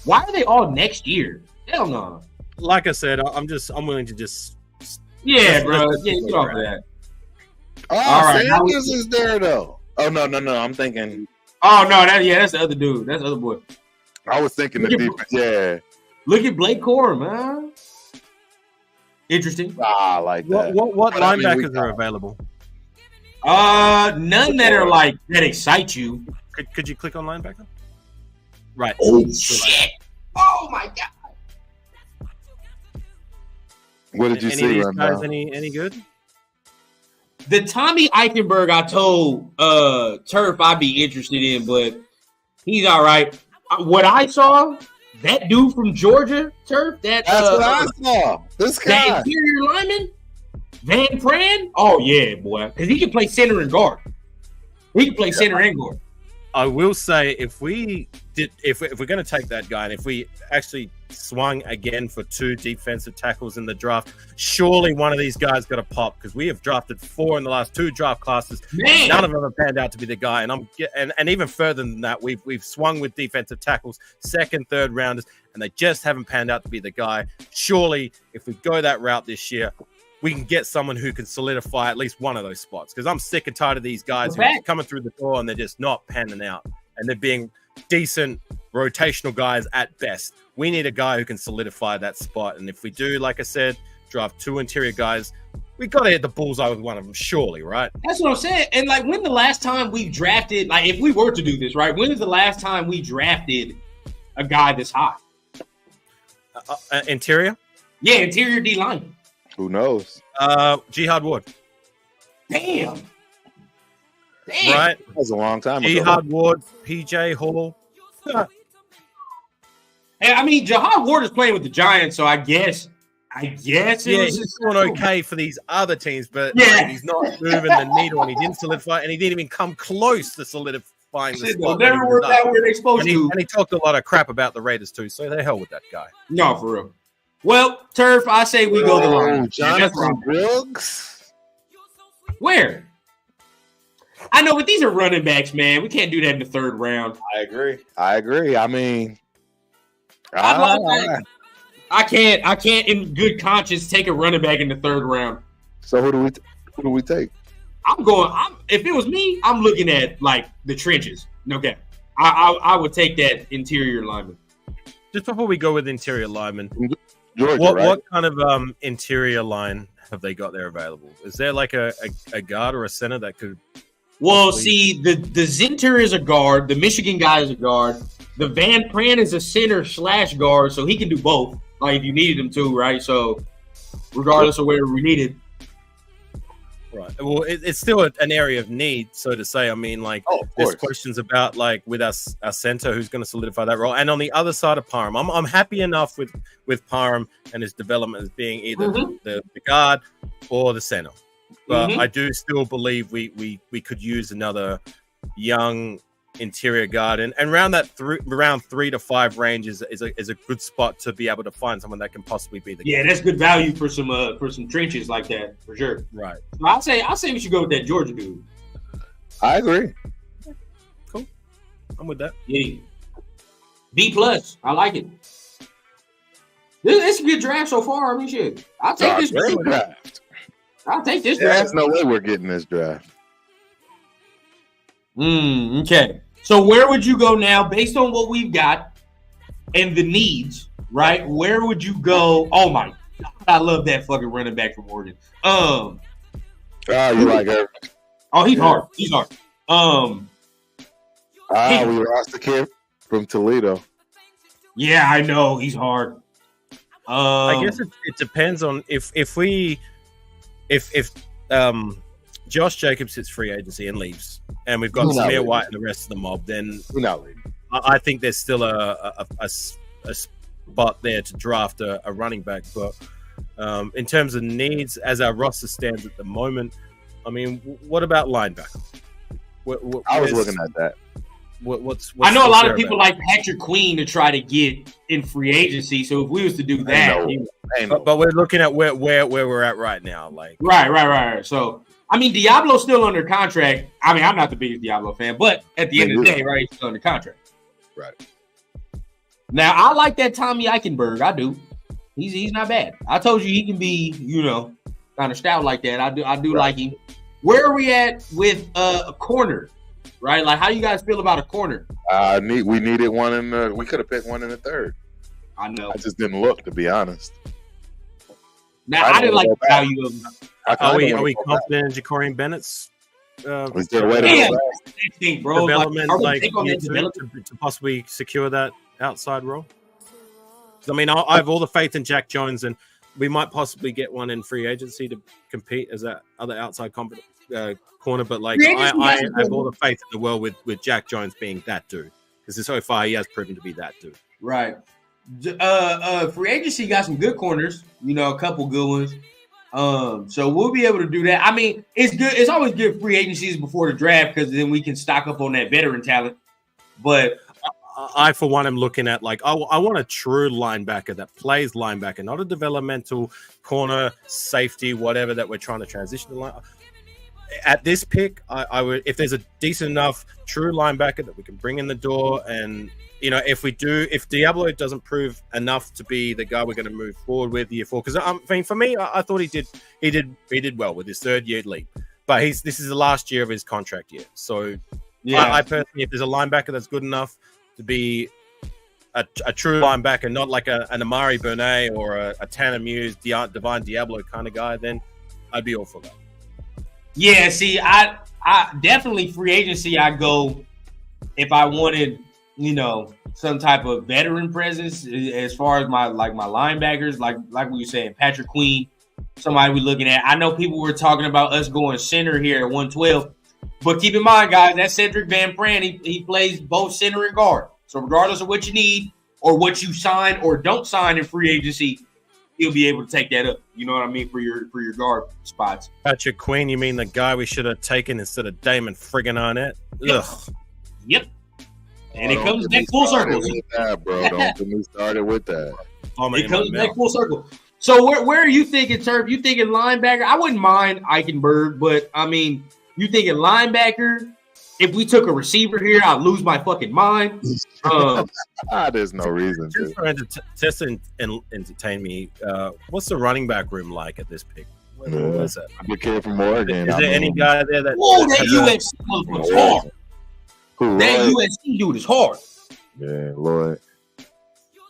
Why are they all next year? Hell no. Like I said, I'm willing to just. Yeah, bro. Yeah, get off of that. Oh, All right, Sanders is there though. Oh no. I'm thinking. Oh no, that's the other dude. That's the other boy. I was thinking the defense. Yeah. Look at Blake Corum, man. Interesting. I like that. What But I mean, linebackers are available? None that are like that excite you. Could you click on linebacker? Right. Oh shit! Oh my god! What did you Any see, of these Rundown? guys any good? The Tommy Eichenberg, I told Turf I'd be interested in, but he's all right. What I saw, that dude from Georgia, Turf, That's what I saw. This that guy. interior lineman, Van Pran. Oh yeah, boy, because he can play center and guard. He can play center and guard. I will say if we're going to take that guy, and if we actually swung again for 2 defensive tackles in the draft, surely one of these guys got to pop, because we have drafted 4 in the last 2 draft classes. Man, None of them have panned out to be the guy, and even further than that, we've swung with defensive tackles, 2nd, 3rd rounders, and they just haven't panned out to be the guy. Surely, if we go that route this year, we can get someone who can solidify at least one of those spots, because I'm sick and tired of these guys who are coming through the door and they're just not panning out, and they're being decent rotational guys at best. We need a guy who can solidify that spot, and if we do, like I said, draft 2 interior guys, we got to hit the bullseye with one of them, surely, right? that's what I'm saying. And like, when the last time we drafted, like, if we were to do this, right? When is the last time we drafted a guy this high? Interior? Yeah, interior D line. Who knows? Jihad Ward. Damn. Right? That was a long time ago. Jihad Ward, PJ Hall. Hey, I mean, Jihad Ward is playing with the Giants, so I guess Yeah, it he's doing okay for these other teams, but Yeah. he's not moving the needle, and he didn't solidify, and he didn't even come close to solidifying the Shit, spot. they'll never work out where they're supposed And he, to. and he talked a lot of crap about the Raiders too, so the hell with that guy. No, for real. Well, Turf, I say we go the line. That's Jonathan wrong. Brooks. Where? I know, but these are running backs, man. We can't do that in the 3rd round. I agree. I mean, I can't in good conscience take a running back in the 3rd round. so who do we take? If it was me, I'm looking at like the trenches. Okay. I would take that interior lineman. Just before we go with interior linemen, Georgia, what right? kind of interior line have they got there available? Is there like a guard or a center that could? Well, see, the Zinter is a guard. The Michigan guy is a guard. The Van Pran is a center / guard, so he can do both. Like, if you needed him to, right? So, regardless of where we needed. Right. Well, it's still an area of need, so to say. I mean, like, Oh, of there's course. questions about like with our center who's going to solidify that role, and on the other side of Parham, I'm happy enough with Parham and his development as being either the guard or the center. But I do still believe we could use another young interior guard, and around that round 3 to 5 range is a good spot to be able to find someone that can possibly be the Yeah, that's good value for some trenches like that, for sure. right. So I'll say we should go with that Georgia dude. I agree. I'm with that. Yeah. B+. I like it. It's a good draft so far. I mean, shit. I'll take this Great draft. I'll take this There's draft. no way we're getting this draft. Okay. So where would you go now, based on what we've got and the needs, right? Where would you go? Oh my God, I love that fucking running back from Oregon. Oh, you like her? Oh, he's hard. He's hard. We lost the kid from Toledo. Yeah, I know he's hard. I guess it depends on if Josh Jacobs hits free agency and leaves, and we've got He's not Samir leaving. White and the rest of the mob, then We're not leaving. I think there's still a spot there to draft a running back. But in terms of needs, as our roster stands at the moment, I mean, what about linebacker? I was looking at that. What's I know a lot of there people about? like Patrick Queen to try to get in free agency. So if we was to do that, But we're looking at where we're at right now. Like right. So I mean, Diablo's still under contract. I mean, I'm not the biggest Diablo fan, but at the end of the day, right, he's still under contract. Right. Now, I like that Tommy Eichenberg. I do. He's not bad. I told you he can be, kind of stout like that. I do like him. Where are we at with a corner? Right? Like, how you guys feel about a corner? We needed one in the. We could have picked one in the 3rd. I know. I just didn't look, to be honest. Now, I I didn't don't like know the value of him. Are we confident in Jacorian Bennett's Is there a way to Damn. go back? Thing, bro. development, Are we like big on that to development? possibly secure that outside role? 'Cause, I mean, I have all the faith in Jack Jones, and we might possibly get one in free agency to compete as that other outside corner. But like, I have all the faith in the world with Jack Jones being that dude, because so far he has proven to be that dude. Right. Free agency got some good corners, a couple good ones. So we'll be able to do that. I mean, it's good. It's always good free agencies before the draft because then we can stock up on that veteran talent. But I for one, am looking at like I want a true linebacker that plays linebacker, not a developmental corner, safety, whatever that we're trying to transition to. At this pick, I would, if there's a decent enough true linebacker that we can bring in the door, and if Diablo doesn't prove enough to be the guy we're going to move forward with year 4, because I mean, for me, I thought he did well with his third year leap, but this is the last year of his contract year. So yeah, I personally, if there's a linebacker that's good enough to be a true linebacker, not like an Amari Burnett or a Tanner Muse, Divine Diablo kind of guy, then I'd be all for that. Yeah, see, I definitely free agency. I go if I wanted, some type of veteran presence as far as my linebackers, like we were saying, Patrick Queen, somebody we're looking at. I know people were talking about us going center here at 112, but keep in mind, guys, that Cedric Van Pran, he plays both center and guard. So regardless of what you need or what you sign or don't sign in free agency, he'll be able to take that up. You know what I mean, for your guard spots. Patrick Queen, you mean the guy we should have taken instead of Damon friggin' Arnett? Yep. Ugh. Yep. And it comes back full circle. Bro, don't get me started with that. It comes back full circle. So where are you thinking, Turf? You thinking linebacker? I wouldn't mind Eichenberg, but I mean, you thinking linebacker? If we took a receiver here, I'd lose my fucking mind. There's no reason to. Just to entertain me, what's the running back room like at this pick? What is that? Good kid from Oregon. Is there any guy there that? Oh, that USC was hard. That USC dude is hard. Yeah, Lord.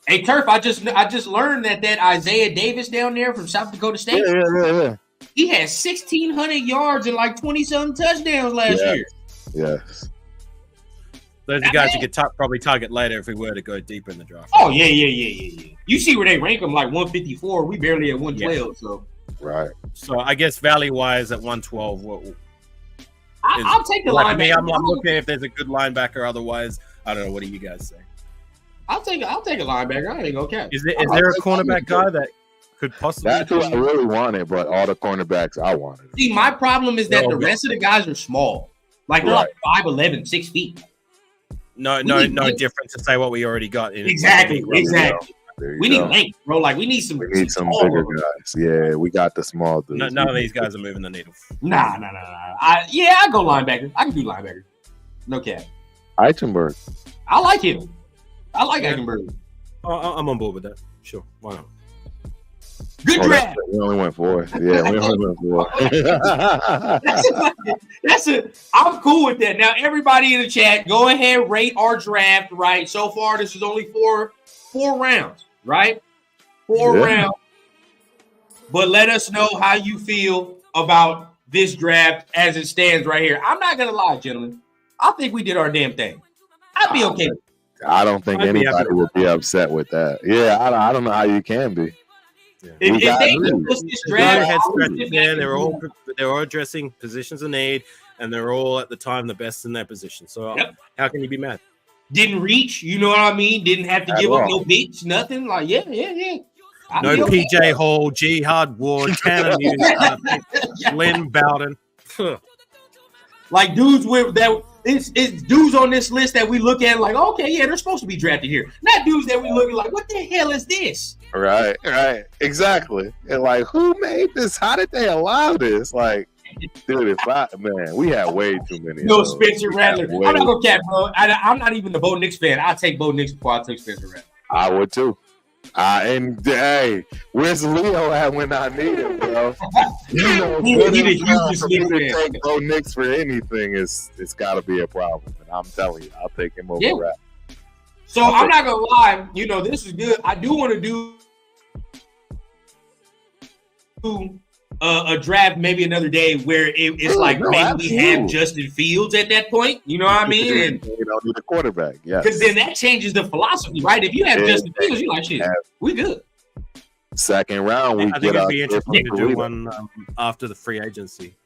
Hey, Turf, I just learned that Isaiah Davis down there from South Dakota State. Yeah. He had 1,600 yards and like 20-something touchdowns last year. Yes. Those are guys you could probably target later if we were to go deeper in the draft. Oh, yeah. You see where they rank them, like 154. We barely at 112, yeah. So. Right. So I guess value-wise at 112, I'll take the linebacker. I'm looking if there's a good linebacker. Otherwise, I don't know. What do you guys say? I'll take a linebacker. I ain't okay. Is there a cornerback guy that could possibly? That's what I really wanted, but all the cornerbacks I wanted. See, my problem is that the rest of the guys are small. Like they're like 5'11", 6 feet. No difference to say what we already got. Exactly. We need length, bro. Like we need some bigger guys. Yeah, we got the small dudes. None of these guys are moving the needle. Nah. I go linebacker. I can do linebacker. No cap. Eichenberg. I like him. I like Eichenberg. I'm on board with that. Sure. Why not? Good draft. We only went 4. Yeah, we only went 4. I'm cool with that. Now, everybody in the chat, go ahead, rate our draft, right? So far, this is only four rounds, right? 4 rounds. But let us know how you feel about this draft as it stands right here. I'm not going to lie, gentlemen. I think we did our damn thing. I'd be okay. I don't think anybody would be upset with that. Yeah, I don't know how you can be. Yeah. If they give this draft, they're all addressing positions of need, and they're all at the time the best in their position. So how can you be mad? Didn't reach, you know what I mean? Didn't have to give up no beats, nothing. Like yeah. No PJ Hall, Jihad Ward, Tanner Muse, Lynn Bowden. Like dudes with that. It's dudes on this list that we look at like, okay, yeah, they're supposed to be drafted here. Not dudes that we look at like, what the hell is this? Right, exactly. And like, who made this? How did they allow this? Like, dude, we had way too many. No, Spencer Rattler. I'm not gonna cap, bro. I'm not even the Bo Nix fan. I take Bo Nix before I take Spencer Rattler. I would too. And hey, where's Leo at when I need him, bro? Take Bo Nix for anything it's got to be a problem. And I'm telling you, I'll take him over Rattler. So I'm not gonna lie, this is good. I do want to do a draft maybe another day where it's maybe we have Justin Fields at that point. You know what I mean? And you don't need a quarterback, yeah. Because then that changes the philosophy, right? If you have Justin Fields, you're like, shit, we good. Second round, we I think get it'd our be interesting to do leader. one after the free agency.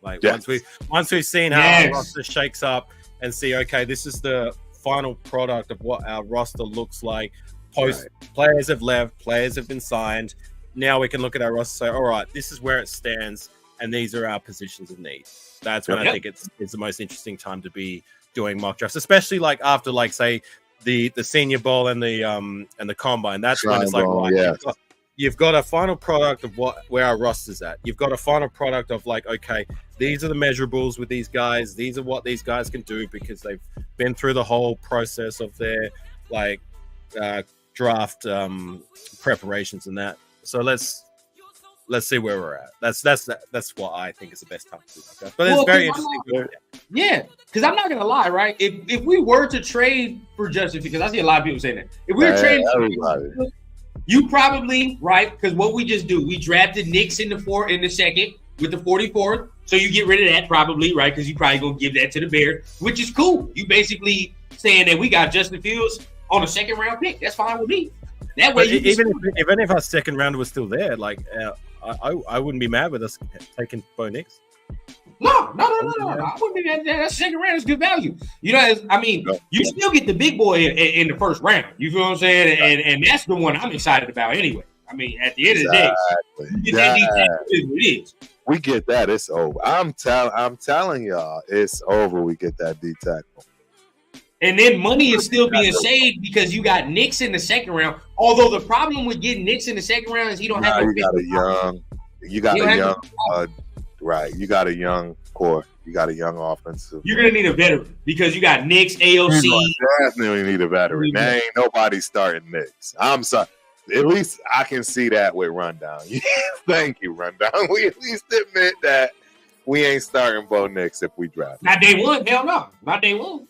Like Yes. once we've seen how Yes. our roster shakes up and see, okay, this is the final product of what our roster looks like. Players have left, players have been signed. Now we can look at our roster and say, all right, this is where it stands, and these are our positions of need. That's when I think it's the most interesting time to be doing mock drafts, especially like after, like, say, the Senior Bowl and the Combine. That's when it's like, Combine, right, yes. you've got a final product of where our roster's at. You've got a final product of like, okay, these are the measurables with these guys. These are what these guys can do because they've been through the whole process of their like draft preparations and that. So let's see where we're at. That's what I think is the best time to do that. But it's very interesting. Yeah, because I'm not gonna lie, right? If we were to trade for Justin, because I see a lot of people saying that, if we were trading for Justin, you probably right, because what we just do, we drafted Knicks in the second with the 44th, so you get rid of that probably, right? Because you probably gonna give that to the Bears, which is cool. You basically saying that we got Justin Fields on a second round pick. That's fine with me. That way, even if our second rounder was still there, like I wouldn't be mad with us taking Bo Nix. No. I wouldn't be that. That second round is good value. You know, I mean, you still get the big boy in the first round. You feel what I'm saying? And that's the one I'm excited about anyway. I mean, at the end of the day, you get that it is. We get that, it's over. I'm telling y'all, it's over. We get that D tackle. And then money is still being saved because you got Knicks in the second round. Although the problem with getting Knicks in the second round is he don't have. You got a young core. You got a young offensive. You're gonna need a veteran because you got Knicks, AOC. Definitely need a veteran. There ain't nobody starting Knicks. I'm sorry. At least I can see that with Rundown. Thank you, Rundown. We at least admit that we ain't starting Bo Nix if we draft. Not day one. Hell no. Not day one.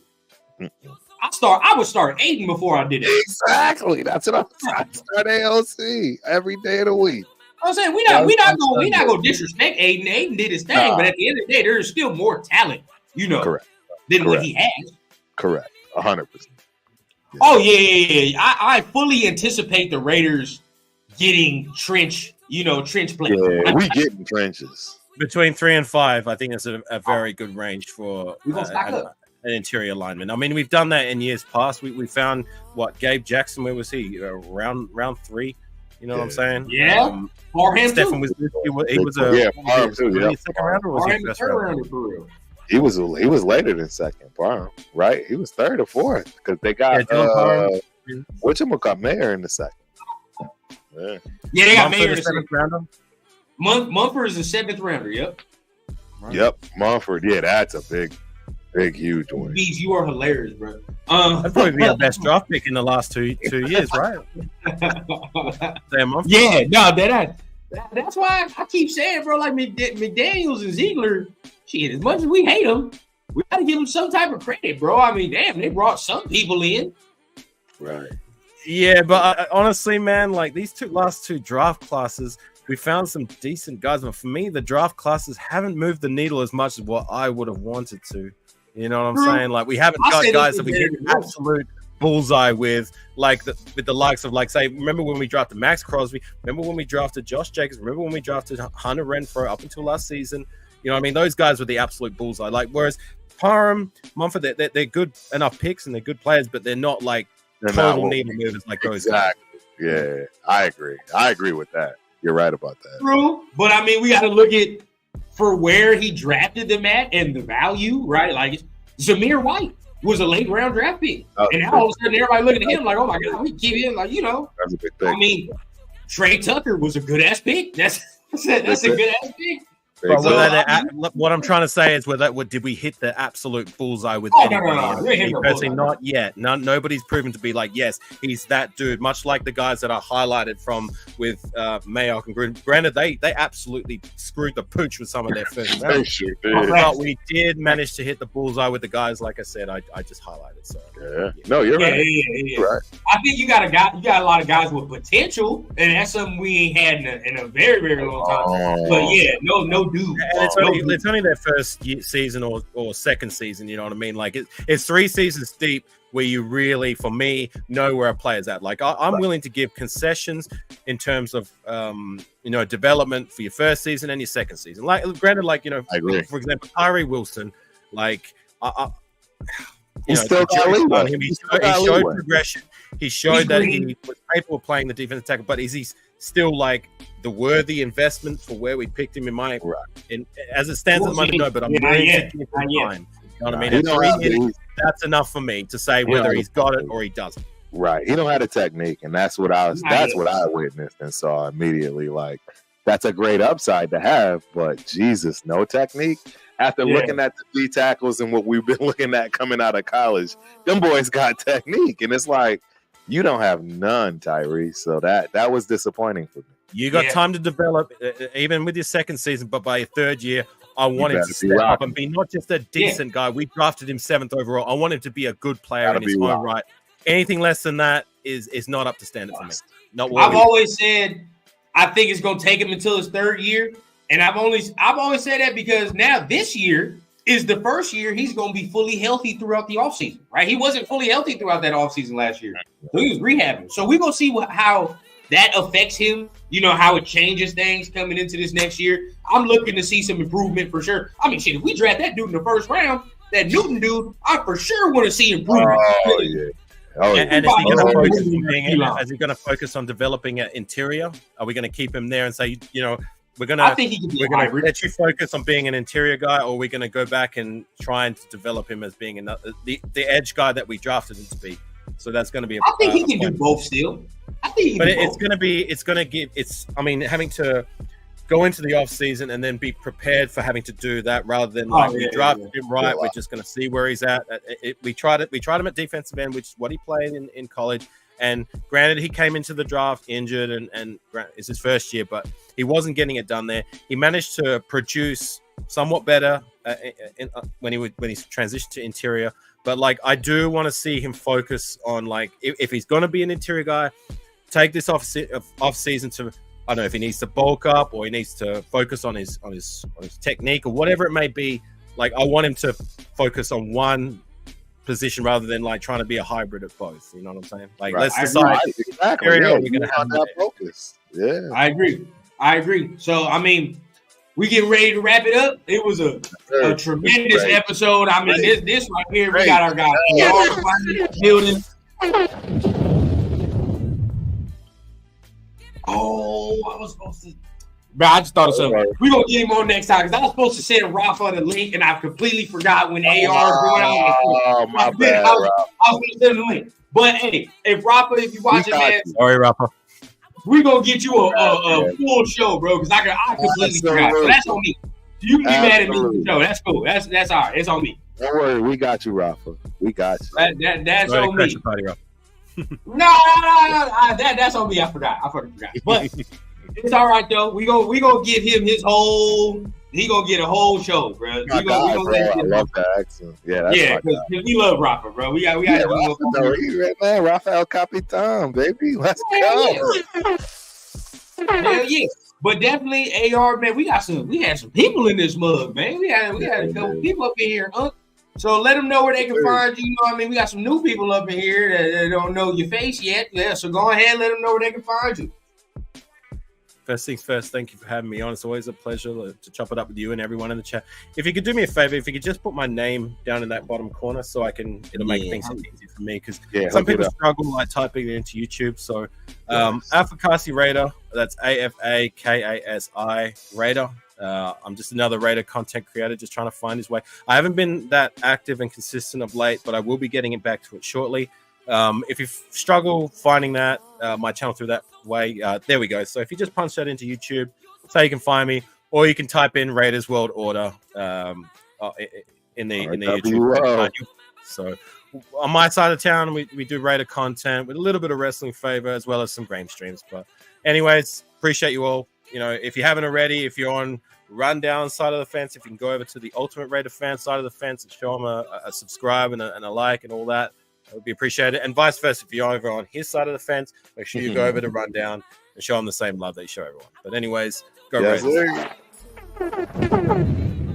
I would start Aiden before I did it. Exactly. That's what I'm trying to start AOC every day of the week. I'm saying we not gonna disrespect Aiden. Aiden did his thing, but at the end of the day, there is still more talent, Correct. than what he has. Correct. 100%. Yeah. Oh yeah. I fully anticipate the Raiders getting trench play. Yeah, we getting trenches. Between 3 and 5, I think it's a very good range for We gonna stack up. an interior lineman. I mean, we've done that in years past. We found Gabe Jackson. Where was he? Round 3. You know what I'm saying? Yeah. Parham Stephen too. he was a Parham too. Yeah. second rounder or was he Parham first third rounder? rounder for real. He was later than second, Parham, right? He was third or fourth because they got whatchamacallit Mayer in the second. Yeah, They got Mumford, Mayer in the the second. seventh rounder. Mumford is the 7th rounder. Yep. Right. Yep, Mumford. Yeah, that's a big, huge one. Bees, you are hilarious, bro. That'd probably be our best draft pick in the last two years, right? Damn, Mumford. Yeah, no, that's why I keep saying, bro, like McDaniels and Ziegler, shit, as much as we hate them, we got to give them some type of credit, bro. I mean, damn, they brought some people in. Right. Yeah, but honestly, man, like these last two draft classes, we found some decent guys. But for me, the draft classes haven't moved the needle as much as what I would have wanted to. You know what I'm saying? Like we haven't got guys that we hit absolute bullseye with, like with the likes of, like, say, remember when we drafted Max Crosby? Remember when we drafted Josh Jacobs? Remember when we drafted Hunter Renfrow up until last season? You know what I mean? Those guys were the absolute bullseye. Like, whereas Parham, Mumford, they're good enough picks and they're good players, but they're not like total needle movers like those guys. Yeah, I agree. I agree with that. You're right about that. True, but I mean, we got to look at for where he drafted them at and the value, right? Like Zamir White was a late round draft pick, and now all of a sudden everybody looking at him like, oh my god, we keep him, like, That's a big thing. I mean, Trey Tucker was a good ass pick. That's a good ass pick. But what I'm trying to say is, did we hit the absolute bullseye with anybody? No. Personally, not yet. Nobody's proven to be like, yes, he's that dude. Much like the guys that are highlighted with Mayock and Gruden. Granted, they absolutely screwed the pooch with some of their first rounds. They sure did. But we did manage to hit the bullseye with the guys, like I said, I just highlighted. So yeah. No, you're right. Yeah. You're right. I think you got a lot of guys with potential, and that's something we ain't had in a very, very long time. But yeah, no dude. And it's only their first season or second season. You know what I mean? Like it's 3 seasons deep. where you really, for me, know where a player's at. Like I'm willing to give concessions in terms of development for your first season and your second season. Like granted, like I agree. for example, Tyree Wilson, like He still got leeway. he showed progression. He showed that he was capable of playing the defensive tackle, but is he still like the worthy investment for where we picked him as it stands at the moment? No, but I'm willing to give him time. You know what I mean? That's enough for me to say whether he's got it or he doesn't. Right. He don't have a technique, and that's what I witnessed and saw immediately. Like, that's a great upside to have, but Jesus, no technique. After looking at the D tackles and what we've been looking at coming out of college, them boys got technique, and it's like you don't have none, Tyree. So that was disappointing for me. You got time to develop, even with your second season, but by your third year, I want him to step up and be not just a decent guy. We drafted him 7th overall. I want him to be a good player in his own right. Anything less than that is not up to standard for me. I've always said I think it's going to take him until his third year, and I've always said that because now this year is the first year he's going to be fully healthy throughout the offseason, right? He wasn't fully healthy throughout that offseason last year. So he was rehabbing. So we're going to see how that affects him, how it changes things coming into this next year. I'm looking to see some improvement for sure. I mean, shit, if we draft that dude in the first round, that Newton dude, I for sure want to see improvement. Oh, yeah. And is he going to focus on developing an interior? Are we going to keep him there and say, I think he can be hybrid. Let you focus on being an interior guy, or are we going to go back and try and develop him as being the edge guy that we drafted him to be? So that's going to be. I think he can do both still. I think, having to go into the off season and then be prepared for having to do that rather than we drafted him right. We're just going to see where he's at. We tried him at defensive end, which is what he played in college. And granted, he came into the draft injured and it's his first year, but he wasn't getting it done there. He managed to produce somewhat better when he transitioned to interior. But I do want to see him focus on if he's going to be an interior guy, take this off season to, I don't know if he needs to bulk up or he needs to focus on his technique or whatever it may be. I want him to focus on one position rather than trying to be a hybrid of both. You know what I'm saying? Let's decide. Exactly. We're gonna have that focus. Yeah, I agree. So we get ready to wrap it up. It was a tremendous episode. This right here, we got our guy building. Oh, I was supposed to. Bro, I just thought of something. We're going to get him on next time because I was supposed to send Rafa the link and I completely forgot when AR going out. Oh, my bad, I was going to send the link. But hey, if you're watching, man. Sorry, Rafa. We're going to get you a full show, bro, because I completely forgot. So that's on me. You can be mad at me for the show. That's cool. That's all right. It's on me. Don't worry. We got you, Rafa. We got you. That's on me. No. That's on me. I forgot. But it's all right though. We gonna give him his whole. He gonna get a whole show, bro. I love that accent. Yeah, because we love Rafa, bro. We got man. Rafael Capitan, baby. Let's go. Hell yeah. But definitely AR, man. We had some people in this mug, man. We had a couple people up in here, huh? So let them know where they can find you. You know what I mean? We got some new people up in here that don't know your face yet. Yeah, so go ahead, let them know where they can find you. First things first, thank you for having me on. It's always a pleasure to chop it up with you and everyone in the chat. If you could do me a favor, if you could just put my name down in that bottom corner so it'll make things easier for me because some people struggle typing it into YouTube. So Afakasi Raider, that's AFAKASI Raider. I'm just another Raider content creator just trying to find his way. I haven't been that active and consistent of late, but I will be getting it back to it shortly. If you struggle finding that, my channel through that way, there we go. So if you just punch that into YouTube, so you can find me, or you can type in Raiders World Order in the YouTube. So on my side of town, we do Raider content with a little bit of wrestling flavor as well as some game streams. But anyways, appreciate you all. If you haven't already, if you're on Rundown side of the fence, if you can go over to the Ultimate Raider fan side of the fence and show them a subscribe and a like and all that. It would be appreciated. And vice versa, if you're over on his side of the fence, make sure you go over to Rundown and show him the same love that you show everyone. But anyways, go Raiders.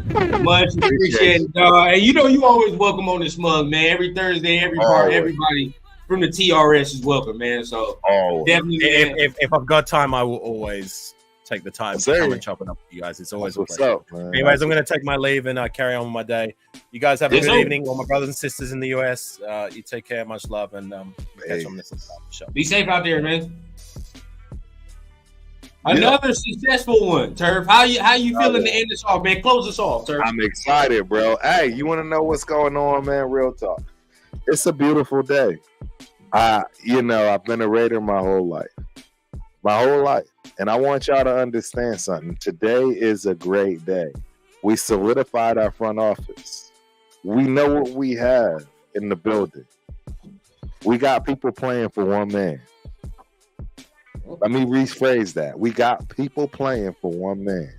Much appreciated, dog. And you know you always welcome on this mug, man. Every Thursday, everybody from the TRS is welcome, man. So definitely, if I've got time, I will always take the time to come and chop it up with you guys. It's always a pleasure. Anyways, I'm going to take my leave and carry on with my day. You guys have a good evening. All my brothers and sisters in the US, you take care. Much love, and catch on this show. Be safe out there, man. Another successful one, Turf. How you feeling to end this off, man? Close us off, Turf. I'm excited, bro. Hey, you want to know what's going on, man? Real talk. It's a beautiful day. I've been a Raider my whole life. And I want y'all to understand something. Today is a great day. We solidified our front office. We know what we have in the building. We got people playing for one man. Let me rephrase that. We got people playing for one man.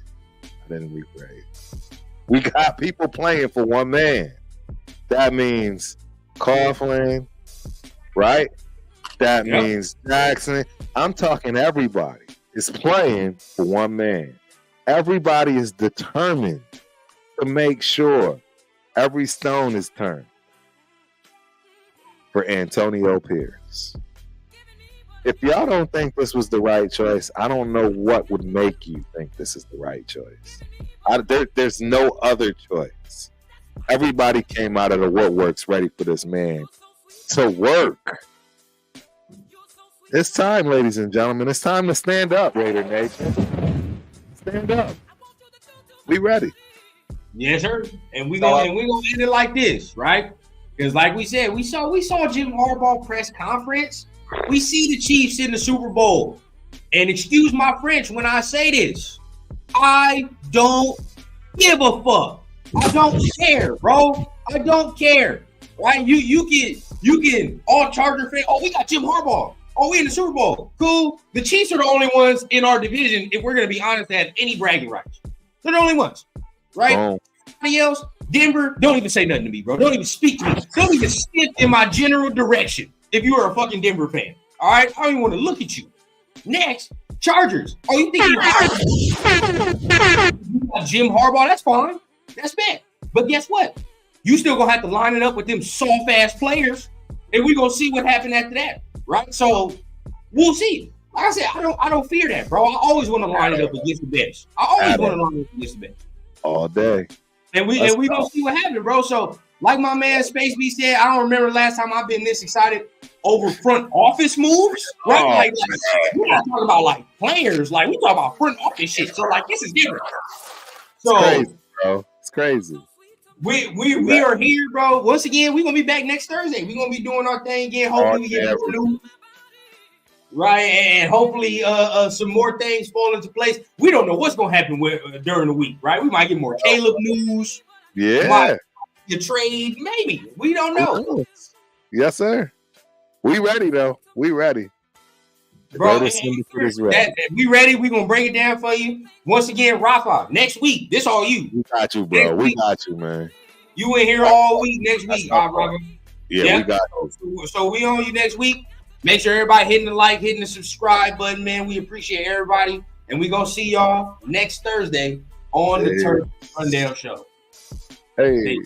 I didn't rephrase. We got people playing for one man. That means Coughlin, right? That means Jackson. I'm talking everybody is playing for one man. Everybody is determined to make sure every stone is turned for Antonio Pierce. If y'all don't think this was the right choice, I don't know what would make you think this is the right choice. There's no other choice. Everybody came out of the woodworks ready for this man to work. It's time, ladies and gentlemen. It's time to stand up, Raider Nation. Stand up. We ready. Yes, sir. And we gonna end it like this, right? Because like we said, we saw Jim Harbaugh press conference. We see the Chiefs in the Super Bowl. And excuse my French when I say this. I don't give a fuck. I don't care, bro. I don't care. Right? You can all Charger fans. Oh, we got Jim Harbaugh. Oh, we in the Super Bowl. Cool. The Chiefs are the only ones in our division, if we're gonna be honest, that have any bragging rights. They're the only ones. Right? Anybody else? Denver, don't even say nothing to me, bro. Don't even speak to me. Don't even step in my general direction. If you are a fucking Denver fan, all right, I don't even want to look at you. Next, Chargers. Oh, you think you got Jim Harbaugh? That's fine. That's bad. But guess what? You still gonna have to line it up with them soft ass players, and we're gonna see what happened after that, right? So we'll see. Like I said, I don't fear that, bro. I always want to line it up against the best. I always want to line it up against the best. All day. And we gonna see what happened, bro. So. Like my man Space B said, I don't remember the last time I've been this excited over front office moves, right? We're not talking about like players, like we talking about front office shit. So like this is different. So it's crazy, bro. It's crazy. We are here, bro. Once again, we're gonna be back next Thursday. We're gonna be doing our thing again. Hopefully we get more news. Right, and hopefully some more things fall into place. We don't know what's gonna happen during the week, right? We might get more Caleb news. Yeah. The trade, maybe. We don't know. Yes, sir. We ready, though. We ready. Bro, we ready. We going to break it down for you. Once again, Rafa, next week. This all you. We got you, bro. We got you, man. You in here all week next week. All right, Rafa. Yeah, we got you. So we on you next week. Make sure everybody hitting the like, hitting the subscribe button, man. We appreciate everybody. And we going to see y'all next Thursday on the Turf Rundown Show. Hey.